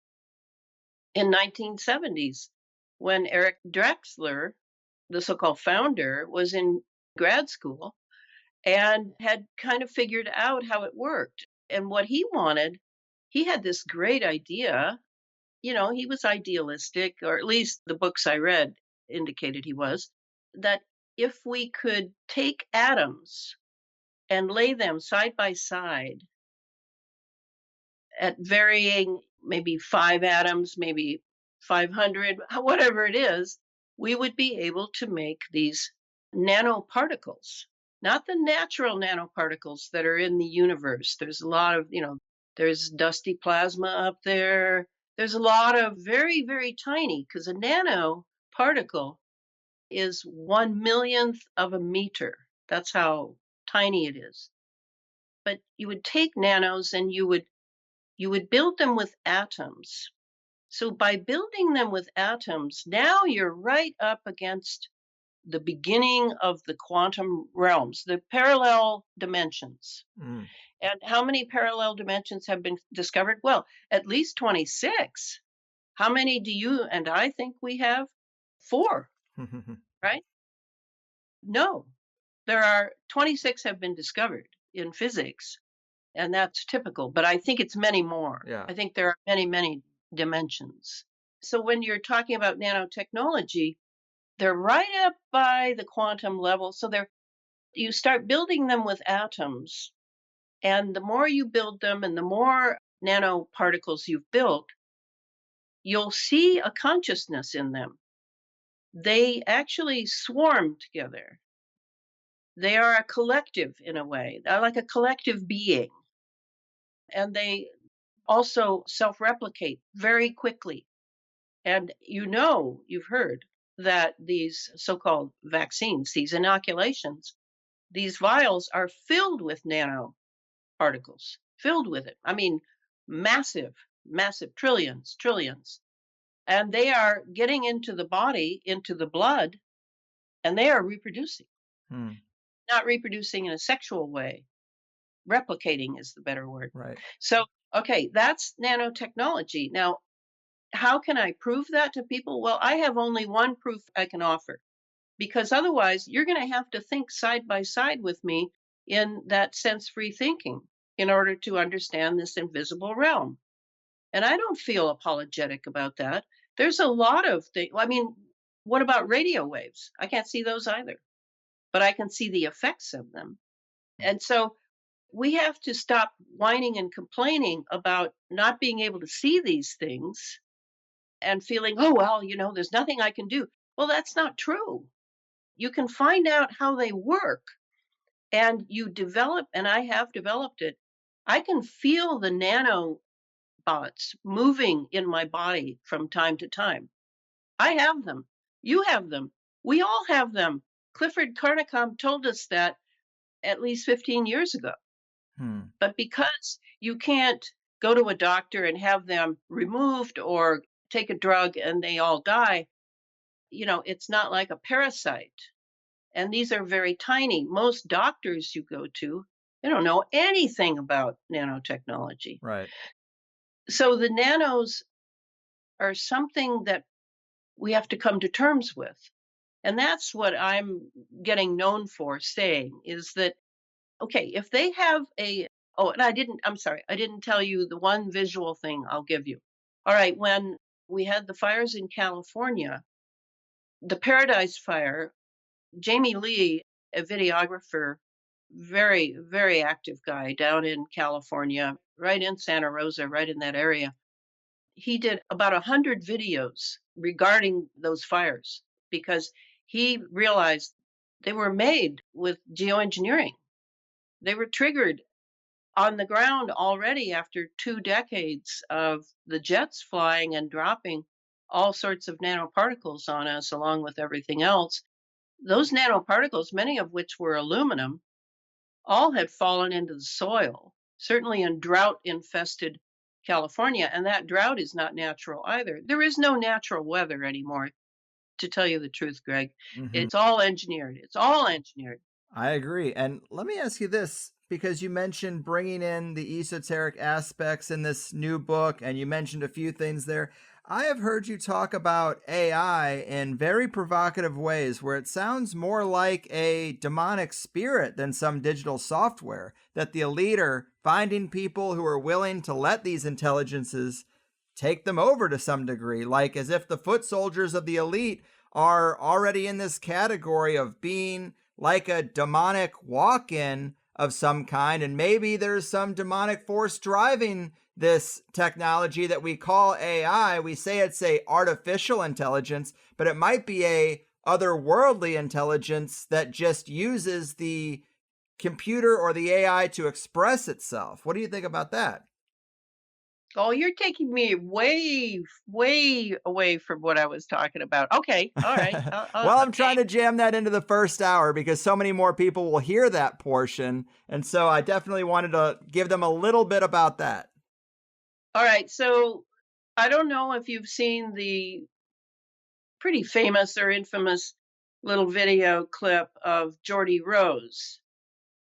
Speaker 3: in 1970s, when Eric Drexler, the so-called founder, was in grad school and had kind of figured out how it worked. And what he wanted, he had this great idea. He was idealistic, or at least the books I read indicated he was, that if we could take atoms and lay them side by side at varying, maybe 5 atoms, maybe 500, whatever it is, we would be able to make these nanoparticles, not the natural nanoparticles that are in the universe. There's a lot of, there's dusty plasma up there. There's a lot of very, very tiny, because a nanoparticle is 1/1,000,000th of a meter. That's how tiny it is. But you would take nanos and you would build them with atoms. So by building them with atoms, now you're right up against the beginning of the quantum realms, the parallel dimensions. And how many parallel dimensions have been discovered? Well, at least 26. How many do you and I think we have? 4, right? No, there are 26 have been discovered in physics, and that's typical, but I think it's many more.
Speaker 1: Yeah.
Speaker 3: I think there are many, many dimensions. So when you're talking about nanotechnology, they're right up by the quantum level. So you start building them with atoms, and the more you build them and the more nanoparticles you've built, you'll see a consciousness in them. They actually swarm together. They are a collective in a way. They're like a collective being. And they also self-replicate very quickly. And you've heard that these so-called vaccines, these inoculations, these vials are filled with nanoparticles, filled with it. I mean, massive, massive, trillions. And they are getting into the body, into the blood, and they are reproducing. Not reproducing in a sexual way. Replicating is the better word.
Speaker 1: Right.
Speaker 3: So, okay, that's nanotechnology. Now, How can I prove that to people? Well, I have only one proof I can offer, because otherwise you're going to have to think side by side with me in that sense-free thinking in order to understand this invisible realm. And I don't feel apologetic about that. There's a lot of things. I mean, what about radio waves? I can't see those either, but I can see the effects of them. And so we have to stop whining and complaining about not being able to see these things and feeling, oh, well, there's nothing I can do. Well, that's not true. You can find out how they work and you develop, and I have developed it. I can feel the nanobots moving in my body from time to time. I have them. You have them. We all have them. Clifford Carnicom told us that at least 15 years ago. But because you can't go to a doctor and have them removed or take a drug and they all die, it's not like a parasite. And these are very tiny. Most doctors you go to, they don't know anything about nanotechnology.
Speaker 1: Right.
Speaker 3: So the nanos are something that we have to come to terms with. And that's what I'm getting known for saying is that, okay, if they have and I'm sorry, I didn't tell you the one visual thing I'll give you. All right, when we had the fires in California, the Paradise Fire, Jamie Lee, a videographer, very, very active guy down in California, right in Santa Rosa, right in that area. He did about 100 videos regarding those fires because he realized they were made with geoengineering. They were triggered on the ground already after 2 decades of the jets flying and dropping all sorts of nanoparticles on us, along with everything else. Those nanoparticles, many of which were aluminum, all had fallen into the soil, certainly in drought infested California. And that drought is not natural either. There is no natural weather anymore, to tell you the truth, Greg. It's all engineered. It's all engineered.
Speaker 1: I agree. And let me ask you this, because you mentioned bringing in the esoteric aspects in this new book, and you mentioned a few things there. I have heard you talk about AI in very provocative ways where it sounds more like a demonic spirit than some digital software, that the elite are finding people who are willing to let these intelligences take them over to some degree, like as if the foot soldiers of the elite are already in this category of being like a demonic walk-in of some kind, and maybe there's some demonic force driving this technology that we call AI. We say it's a artificial intelligence, but it might be a otherworldly intelligence that just uses the computer or the AI to express itself. What do you think about that?
Speaker 3: Oh, you're taking me way, way away from what I was talking about. Okay, all right.
Speaker 1: Well, I'm
Speaker 3: Okay.
Speaker 1: trying to jam that into the first hour because so many more people will hear that portion. And so I definitely wanted to give them a little bit about that.
Speaker 3: All right. So I don't know if you've seen the pretty famous or infamous little video clip of Geordie Rose.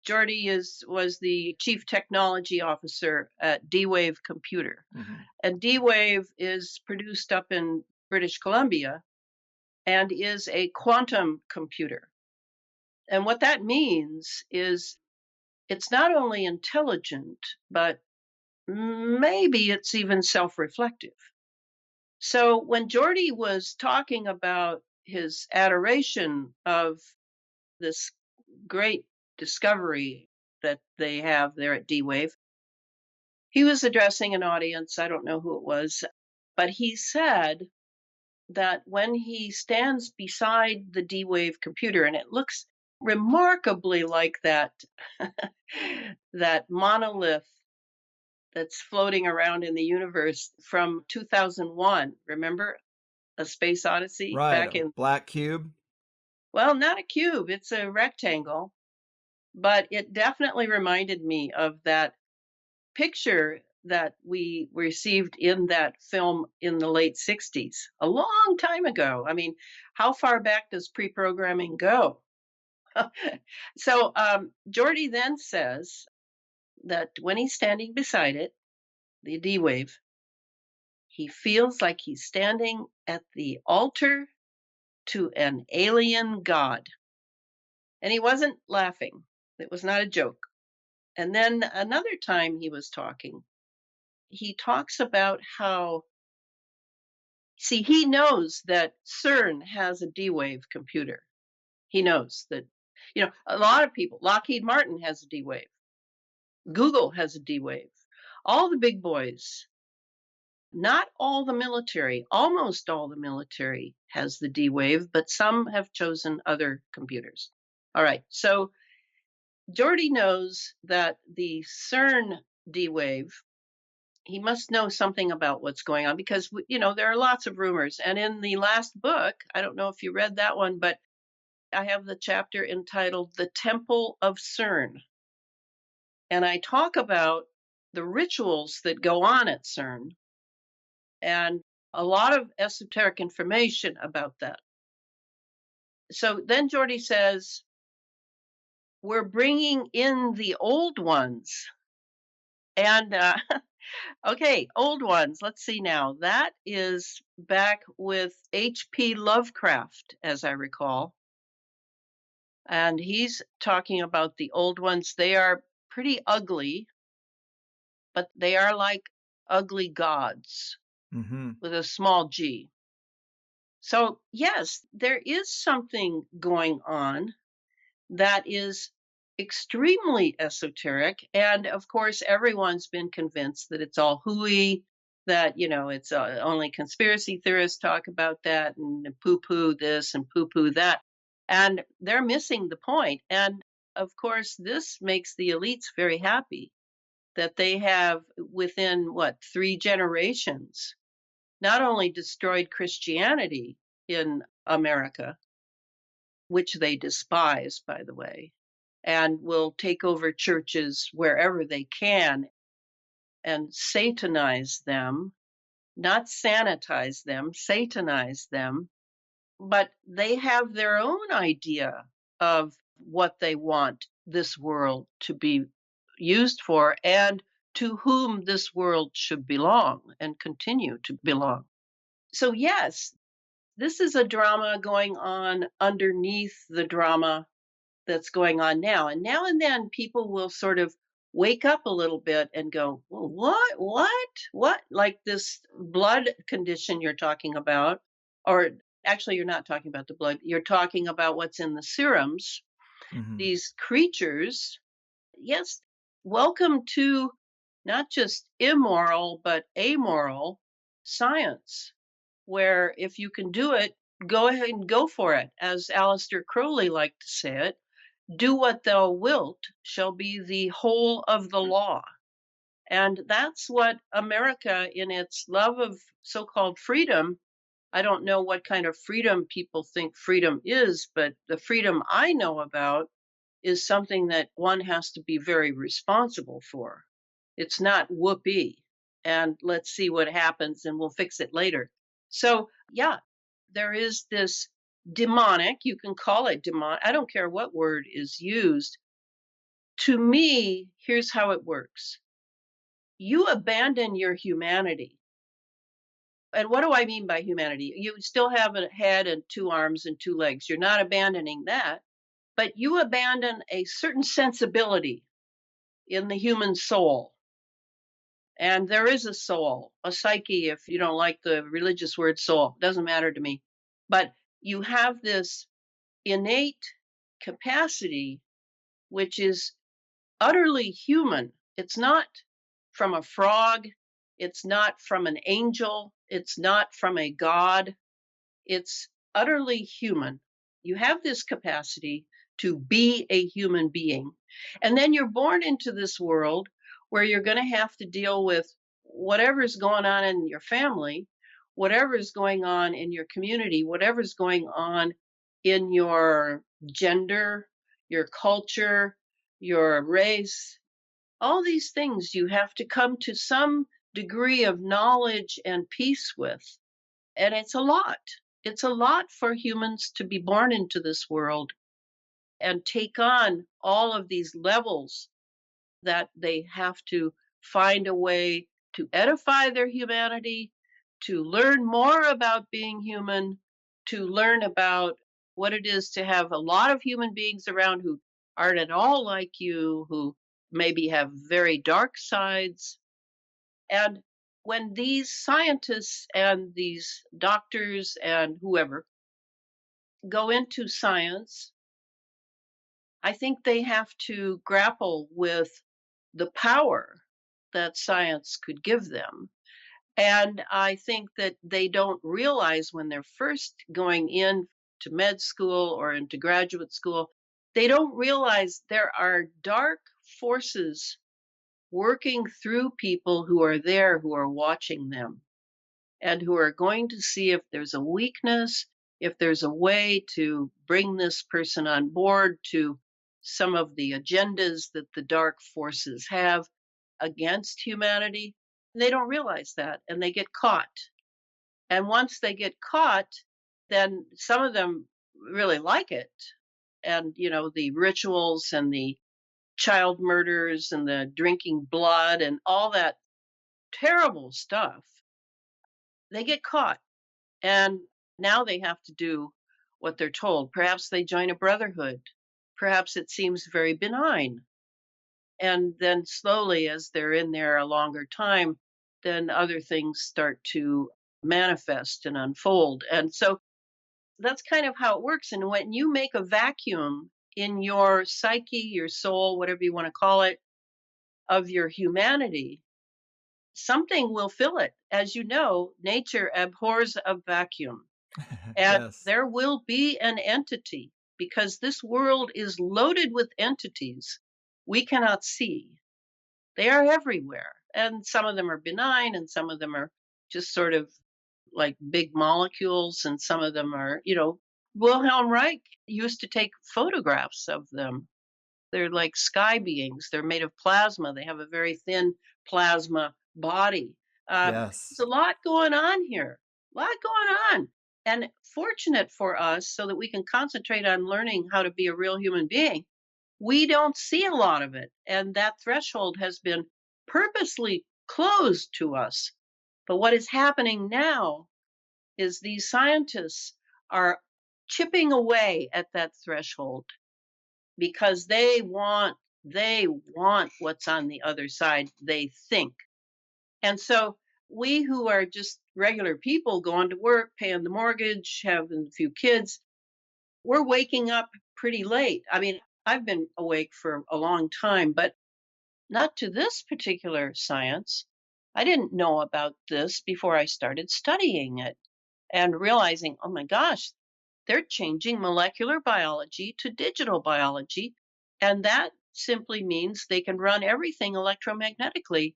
Speaker 3: Geordie was the chief technology officer at D-Wave Computer. And D-Wave is produced up in British Columbia and is a quantum computer. And what that means is it's not only intelligent, but maybe it's even self-reflective. So when Geordie was talking about his adoration of this great discovery that they have there at D-Wave, he was addressing an audience. I don't know who it was, but he said that when he stands beside the D-Wave computer, and it looks remarkably like that that monolith that's floating around in the universe from 2001. Remember A Space Odyssey
Speaker 1: Right.
Speaker 3: back in
Speaker 1: Black cube.
Speaker 3: well, not a cube, it's a rectangle, but it definitely reminded me of that picture that we received in that film in the late 60s, a long time ago. I mean, how far back does pre-programming go? So Geordie then says that when he's standing beside it, the D wave, He feels like he's standing at the altar to an alien god. And he wasn't laughing. It was not a joke. And then another time he was talking, he talks about how, see, he knows that CERN has a D-Wave computer. He knows that, a lot of people, Lockheed Martin has a D-Wave. Google has a D-Wave. All the big boys, not all the military, almost all the military has the D-Wave, but some have chosen other computers. All right, so Geordi knows that the CERN D-Wave, he must know something about what's going on because, there are lots of rumors. And in the last book, I don't know if you read that one, but I have the chapter entitled The Temple of CERN. And I talk about the rituals that go on at CERN and a lot of esoteric information about that. So then Geordi says, we're bringing in the old ones. And okay, old ones. Let's see now. That is back with H.P. Lovecraft, as I recall. And he's talking about the old ones. They are pretty ugly, but they are like ugly gods with a small g. So, yes, there is something going on that is extremely esoteric. And of course, everyone's been convinced that it's all hooey, that, it's only conspiracy theorists talk about that and poo poo this and poo poo that. And they're missing the point. And of course, this makes the elites very happy that they have, within 3 generations, not only destroyed Christianity in America, which they despise, by the way, and will take over churches wherever they can and satanize them, not sanitize them, satanize them. But they have their own idea of what they want this world to be used for and to whom this world should belong and continue to belong. So, yes, this is a drama going on underneath the drama that's going on now. And now and then people will sort of wake up a little bit and go, well, what? Like this blood condition you're talking about, or actually, you're not talking about the blood, you're talking about what's in the serums. These creatures, yes, welcome to not just immoral, but amoral science, where if you can do it, go ahead and go for it. As Aleister Crowley liked to say it, do what thou wilt shall be the whole of the law. And that's what America, in its love of so-called freedom, I don't know what kind of freedom people think freedom is, but the freedom I know about is something that one has to be very responsible for. It's not whoopee, and let's see what happens and we'll fix it later. So, yeah, there is this demonic, you can call it demonic, I don't care what word is used. To me, here's how it works. You abandon your humanity. And what do I mean by humanity? You still have a head and 2 arms and 2 legs. You're not abandoning that, but you abandon a certain sensibility in the human soul. And there is a soul, a psyche, if you don't like the religious word soul, doesn't matter to me. But you have this innate capacity, which is utterly human. It's not from a frog. It's not from an angel. It's not from a god. It's utterly human. You have this capacity to be a human being. And then you're born into this world where you're going to have to deal with whatever's going on in your family, whatever's going on in your community, whatever's going on in your gender, your culture, your race. All these things you have to come to some degree of knowledge and peace with. And it's a lot. It's a lot for humans to be born into this world and take on all of these levels that they have to find a way to edify their humanity, to learn more about being human, to learn about what it is to have a lot of human beings around who aren't at all like you, who maybe have very dark sides. And when these scientists and these doctors and whoever go into science, I think they have to grapple with the power that science could give them. And I think that they don't realize when they're first going in to med school or into graduate school, they don't realize there are dark forces working through people who are there, who are watching them, and who are going to see if there's a weakness, if there's a way to bring this person on board to some of the agendas that the dark forces have against humanity. They don't realize that, and they get caught. And once they get caught, then some of them really like it. And, the rituals and the child murders and the drinking blood and all that terrible stuff, they get caught. And now they have to do what they're told. Perhaps they join a brotherhood. Perhaps it seems very benign. And then slowly, as they're in there a longer time, then other things start to manifest and unfold. And so that's kind of how it works. And when you make a vacuum in your psyche, your soul, whatever you want to call it, of your humanity, something will fill it. As you know, nature abhors a vacuum. And
Speaker 1: Yes.
Speaker 3: there will be an entity, because this world is loaded with entities we cannot see. They are everywhere. And some of them are benign, and some of them are just sort of like big molecules, and some of them are, Wilhelm Reich used to take photographs of them. They're like sky beings. They're made of plasma. They have a very thin plasma body.
Speaker 1: Yes.
Speaker 3: There's a lot going on here, a lot going on. And fortunate for us, so that we can concentrate on learning how to be a real human being, we don't see a lot of it. And that threshold has been purposely closed to us. But what is happening now is these scientists are chipping away at that threshold, because they want what's on the other side, they think. And so we who are just regular people going to work, paying the mortgage, having a few kids, we're waking up pretty late. I mean, I've been awake for a long time, but not to this particular science. I didn't know about this before I started studying it and realizing, oh my gosh, they're changing molecular biology to digital biology. And that simply means they can run everything electromagnetically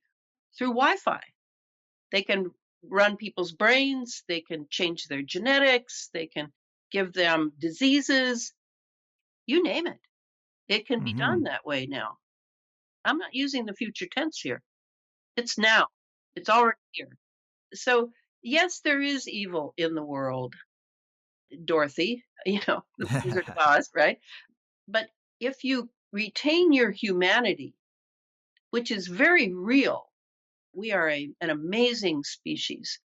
Speaker 3: through Wi-Fi. They can run people's brains, they can change their genetics, they can give them diseases, you name it. It can be done that way now. I'm not using the future tense here. It's now. It's already here. So, yes, there is evil in the world, Dorothy, the Wizard of Oz, right? But if you retain your humanity, which is very real, we are an amazing species.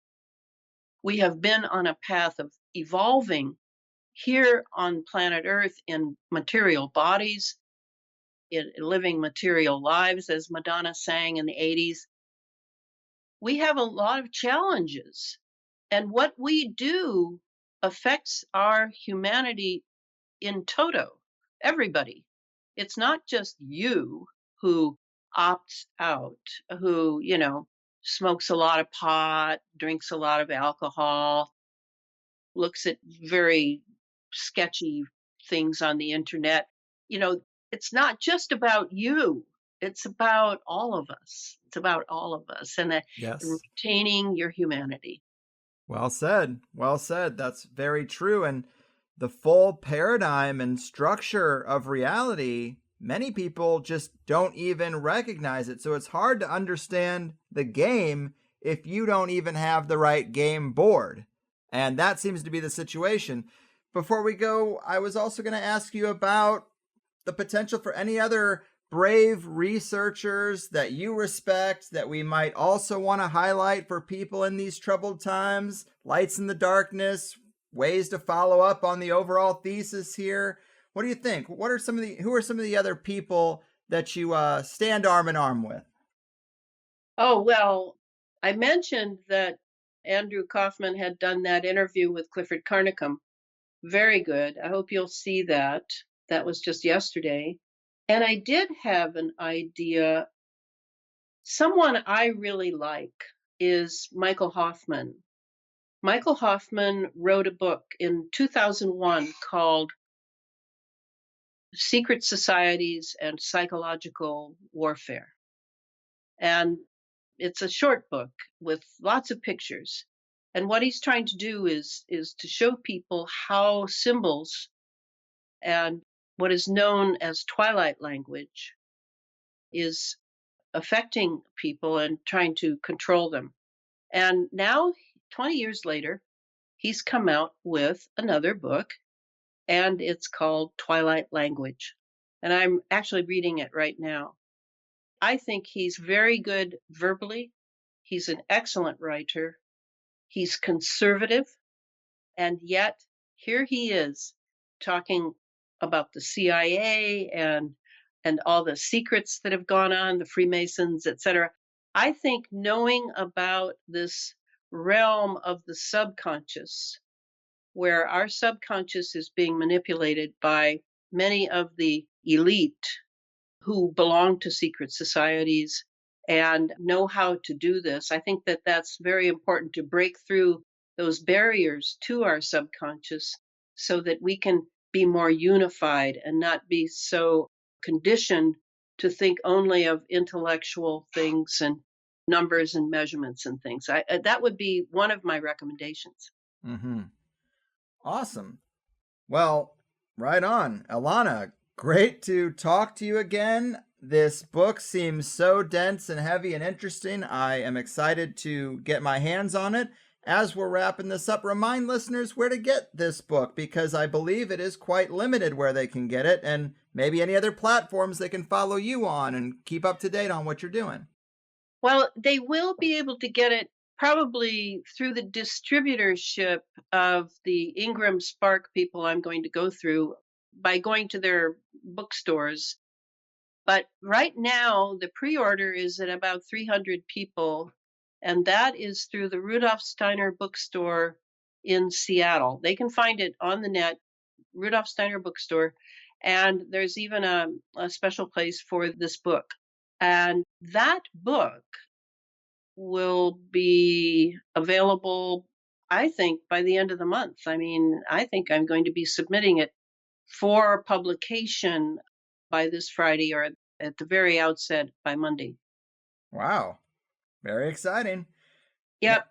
Speaker 3: We have been on a path of evolving here on planet Earth in material bodies, in living material lives, as Madonna sang in the 80s. We have a lot of challenges, and what we do affects our humanity in toto, everybody. It's not just you who opts out, who, smokes a lot of pot, drinks a lot of alcohol, looks at very sketchy things on the internet. It's not just about you. It's about all of us. It's about all of us, and
Speaker 1: Yes.
Speaker 3: retaining your humanity.
Speaker 1: Well said. Well said. That's very true. And the full paradigm and structure of reality, many people just don't even recognize it. So it's hard to understand the game if you don't even have the right game board. And that seems to be the situation. Before we go, I was also going to ask you about the potential for any other brave researchers that you respect that we might also want to highlight for people in these troubled times? Lights in the darkness, ways to follow up on the overall thesis here. What do you think? Who are some of the other people that you stand arm in arm with?
Speaker 3: Oh, well, I mentioned that Andrew Kaufman had done that interview with Clifford Carnicom. Very good. I hope you'll see that. That was just yesterday. And I did have an idea. Someone I really like is Michael Hoffman. Michael Hoffman wrote a book in 2001 called Secret Societies and Psychological Warfare. And it's a short book with lots of pictures. And what he's trying to do is to show people how symbols and what is known as twilight language is affecting people and trying to control them. And now, 20 years later, he's come out with another book, and it's called Twilight Language. And I'm actually reading it right now. I think he's very good verbally. He's an excellent writer. He's conservative. And yet, here he is talking about the CIA and all the secrets that have gone on, the Freemasons, etc. I think knowing about this realm of the subconscious, where our subconscious is being manipulated by many of the elite who belong to secret societies and know how to do this. I think that that's very important to break through those barriers to our subconscious so that we can be more unified and not be so conditioned to think only of intellectual things and numbers and measurements and things. That would be one of my recommendations.
Speaker 1: Mm-hmm. Awesome. Well, right on. Elana, great to talk to you again. This book seems so dense and heavy and interesting. I am excited to get my hands on it. As we're wrapping this up, remind listeners where to get this book, because I believe it is quite limited where they can get it, and maybe any other platforms they can follow you on and keep up to date on what you're doing.
Speaker 3: Well, they will be able to get it probably through the distributorship of the Ingram Spark people I'm going to go through by going to their bookstores. But right now, the pre-order is at about 300 people, and that is through the Rudolf Steiner bookstore in Seattle. They can find it on the net, Rudolf Steiner bookstore, and there's even a special place for this book. And that book will be available, I think, by the end of the month. I mean, I think I'm going to be submitting it for publication by this Friday, or at the very outset by Monday.
Speaker 1: Wow. Very exciting.
Speaker 3: Yep.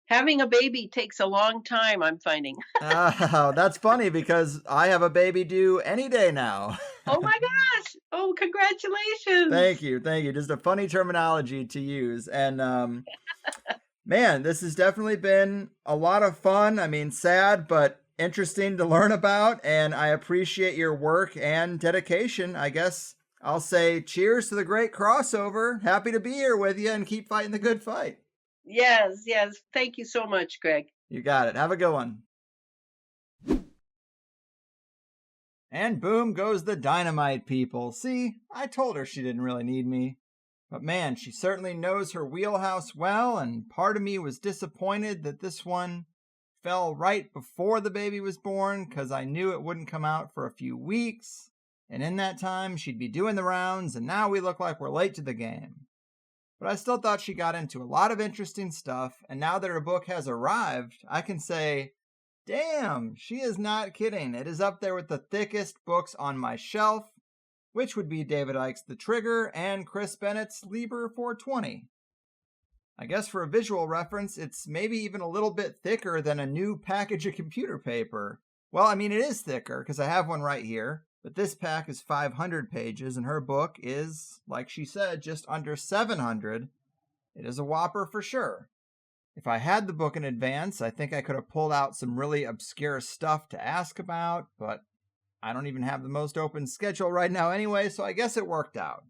Speaker 3: Having a baby takes a long time, I'm finding.
Speaker 1: Oh, that's funny because I have a baby due any day now.
Speaker 3: Oh my gosh. Oh, congratulations.
Speaker 1: Thank you. Thank you. Just a funny terminology to use. And man, this has definitely been a lot of fun. I mean, sad, but interesting to learn about. And I appreciate your work and dedication. I guess I'll say cheers to the great crossover. Happy to be here with you and keep fighting the good fight.
Speaker 3: Yes, yes. Thank you so much, Greg.
Speaker 1: You got it. Have a good one. And boom goes the dynamite, people. See, I told her she didn't really need me. But man, she certainly knows her wheelhouse well, and part of me was disappointed that this one fell right before the baby was born, because I knew it wouldn't come out for a few weeks, and in that time she'd be doing the rounds, and now we look like we're late to the game. But I still thought she got into a lot of interesting stuff, and now that her book has arrived, I can say, damn, she is not kidding. It is up there with the thickest books on my shelf, which would be David Icke's The Trigger and Chris Bennett's Liber 420. I guess for a visual reference, it's maybe even a little bit thicker than a new package of computer paper. Well, I mean, it is thicker, because I have one right here. But this pack is 500 pages, and her book is, like she said, just under 700. It is a whopper for sure. If I had the book in advance, I think I could have pulled out some really obscure stuff to ask about, but I don't even have the most open schedule right now anyway, so I guess it worked out.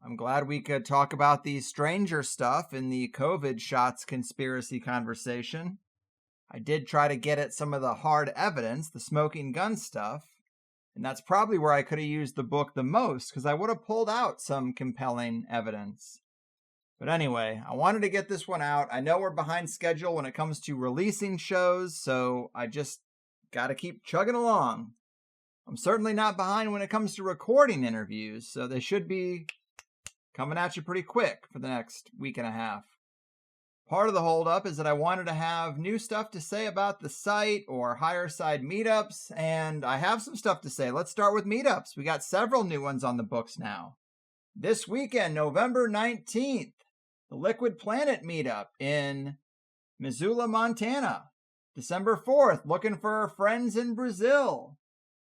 Speaker 1: I'm glad we could talk about the stranger stuff in the COVID shots conspiracy conversation. I did try to get at some of the hard evidence, the smoking gun stuff, and that's probably where I could have used the book the most, because I would have pulled out some compelling evidence. But anyway, I wanted to get this one out. I know we're behind schedule when it comes to releasing shows, so I just got to keep chugging along. I'm certainly not behind when it comes to recording interviews, so they should be coming at you pretty quick for the next week and a half. Part of the holdup is that I wanted to have new stuff to say about the site or higher side meetups, and I have some stuff to say. Let's start with meetups. We got several new ones on the books now. This weekend, November 19th, the Liquid Planet meetup in Missoula, Montana. December 4th, looking for friends in Brazil.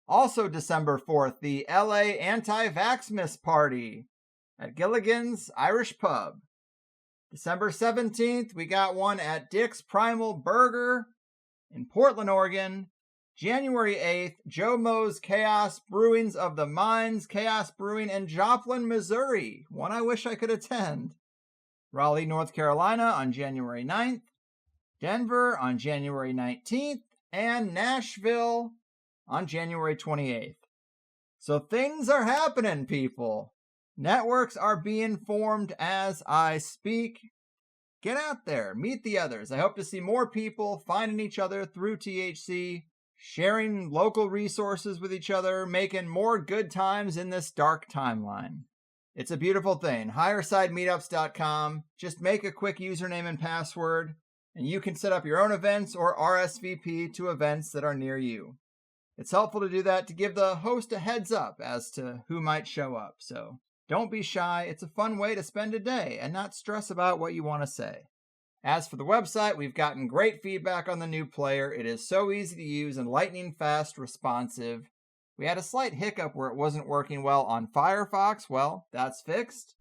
Speaker 1: Also December 4th, the LA Anti-Vaxmas Party at Gilligan's Irish Pub. December 17th, we got one at Dick's Primal Burger in Portland, Oregon. January 8th, Joe Moe's Chaos Brewings of the Mines, Chaos Brewing in Joplin, Missouri. One I wish I could attend. Raleigh, North Carolina on January 9th. Denver on January 19th. And Nashville on January 28th. So things are happening, people. Networks are being formed as I speak. Get out there, meet the others. I hope to see more people finding each other through THC, sharing local resources with each other, making more good times in this dark timeline. It's a beautiful thing. HigherSideMeetups.com. Just make a quick username and password, and you can set up your own events or RSVP to events that are near you. It's helpful to do that to give the host a heads up as to who might show up, so don't be shy. It's a fun way to spend a day and not stress about what you want to say. As for the website, we've gotten great feedback on the new player. It is so easy to use and lightning fast, responsive. We had a slight hiccup where it wasn't working well on Firefox. Well, that's fixed.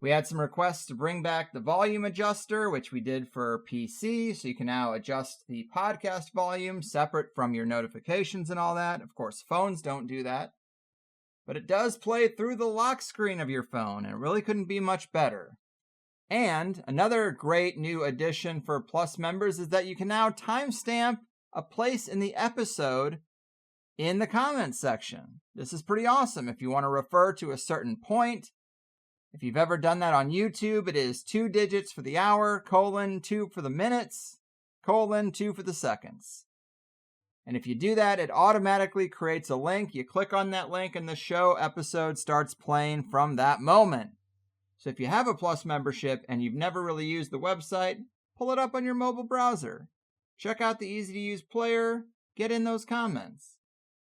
Speaker 1: We had some requests to bring back the volume adjuster, which we did for PC, so you can now adjust the podcast volume separate from your notifications and all that. Of course, phones don't do that. But it does play through the lock screen of your phone, and it really couldn't be much better. And another great new addition for Plus members is that you can now timestamp a place in the episode in the comments section. This is pretty awesome if you want to refer to a certain point. If you've ever done that on YouTube, it is 2 digits for the hour, 2 for the minutes, 2 for the seconds. And if you do that, it automatically creates a link. You click on that link and the show episode starts playing from that moment. So if you have a Plus membership and you've never really used the website, pull it up on your mobile browser. Check out the easy-to-use player, get in those comments.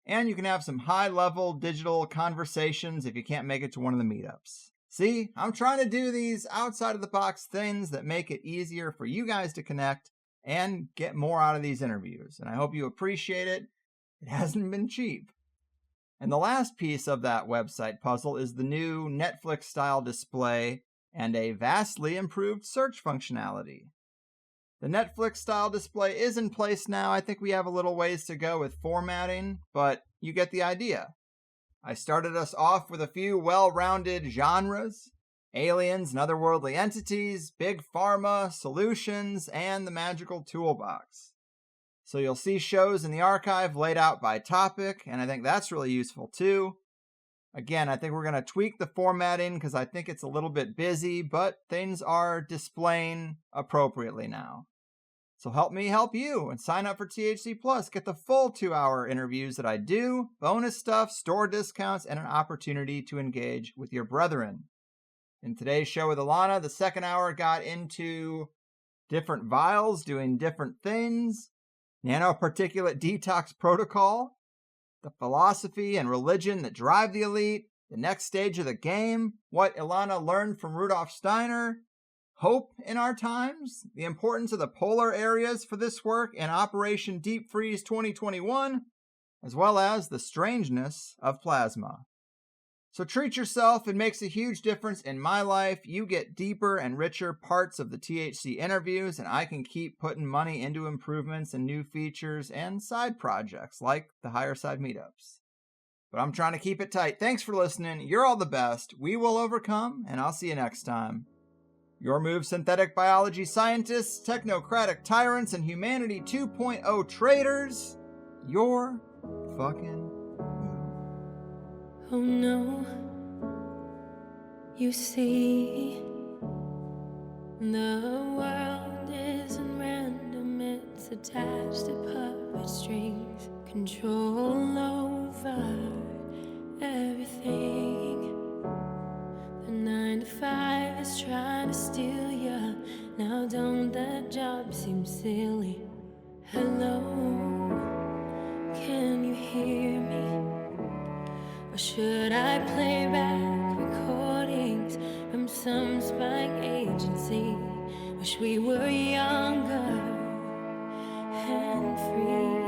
Speaker 1: And you can have some high-level digital conversations if you can't make it to one of the meetups. See, I'm trying to do these outside-of-the-box things that make it easier for you guys to connect and get more out of these interviews. And I hope you appreciate it. It hasn't been cheap. And the last piece of that website puzzle is the new Netflix-style display and a vastly improved search functionality. The Netflix-style display is in place now. I think we have a little ways to go with formatting, but you get the idea. I started us off with a few well-rounded genres: aliens and otherworldly entities, big pharma, solutions, and the magical toolbox. So you'll see shows in the archive laid out by topic, and I think that's really useful too. Again, I think we're going to tweak the formatting because I think it's a little bit busy, but things are displaying appropriately now. So help me help you and sign up for THC Plus. Get the full 2-hour interviews that I do, bonus stuff, store discounts, and an opportunity to engage with your brethren. In today's show with Elana, the second hour got into different vials doing different things, nanoparticulate detox protocol, the philosophy and religion that drive the elite, the next stage of the game, what Elana learned from Rudolf Steiner, hope in our times, the importance of the polar areas for this work in Operation Deep Freeze 2021, as well as the strangeness of plasma. So treat yourself. It makes a huge difference in my life. You get deeper and richer parts of the THC interviews, and I can keep putting money into improvements and new features and side projects like the Higher Side Meetups. but I'm trying to keep it tight. Thanks for listening. You're all the best. We will overcome, and I'll see you next time. Your move, synthetic biology scientists, technocratic tyrants, and humanity 2.0 traitors. Your fucking move.
Speaker 4: Oh no, you see, the world isn't random, it's attached to puppet strings, control over everything. The 9 to 5 is trying to steal ya. Now don't that job seem silly? Hello, can you hear me? Or should I play back recordings from some spying agency? Wish we were younger and free.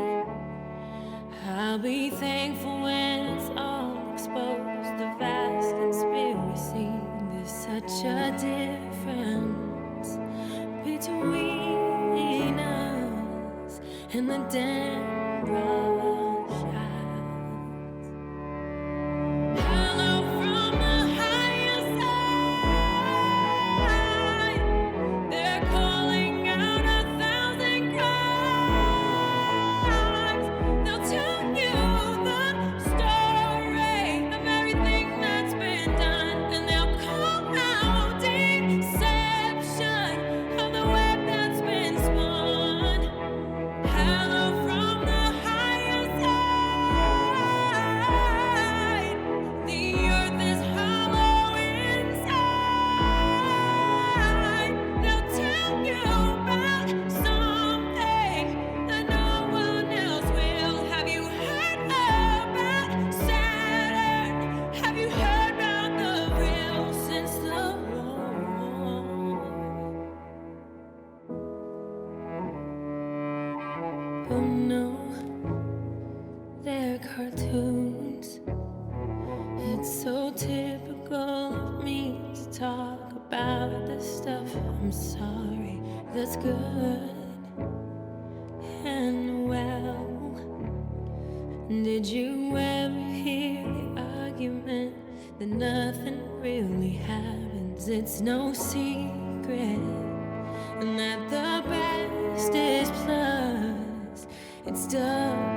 Speaker 4: I'll be thankful when it's all exposed, the vast conspiracy. There's such a difference between us and the damn rush hour. Hello from the higher side. They're calling out 1,000 crimes. They'll tell you the story of everything that's been done, and they'll call out deception of the web that's been spun. Hello from the higher side. The earth is hollow inside. They'll tell you about something that no one else will. Have you heard about Saturn? Have you heard about the real since the war? Oh no, they're cartoons. It's so typical of me to talk about this stuff. I'm sorry, that's good and well. Did you ever hear the argument that nothing really happens? It's no secret, and that the best is plus, it's double.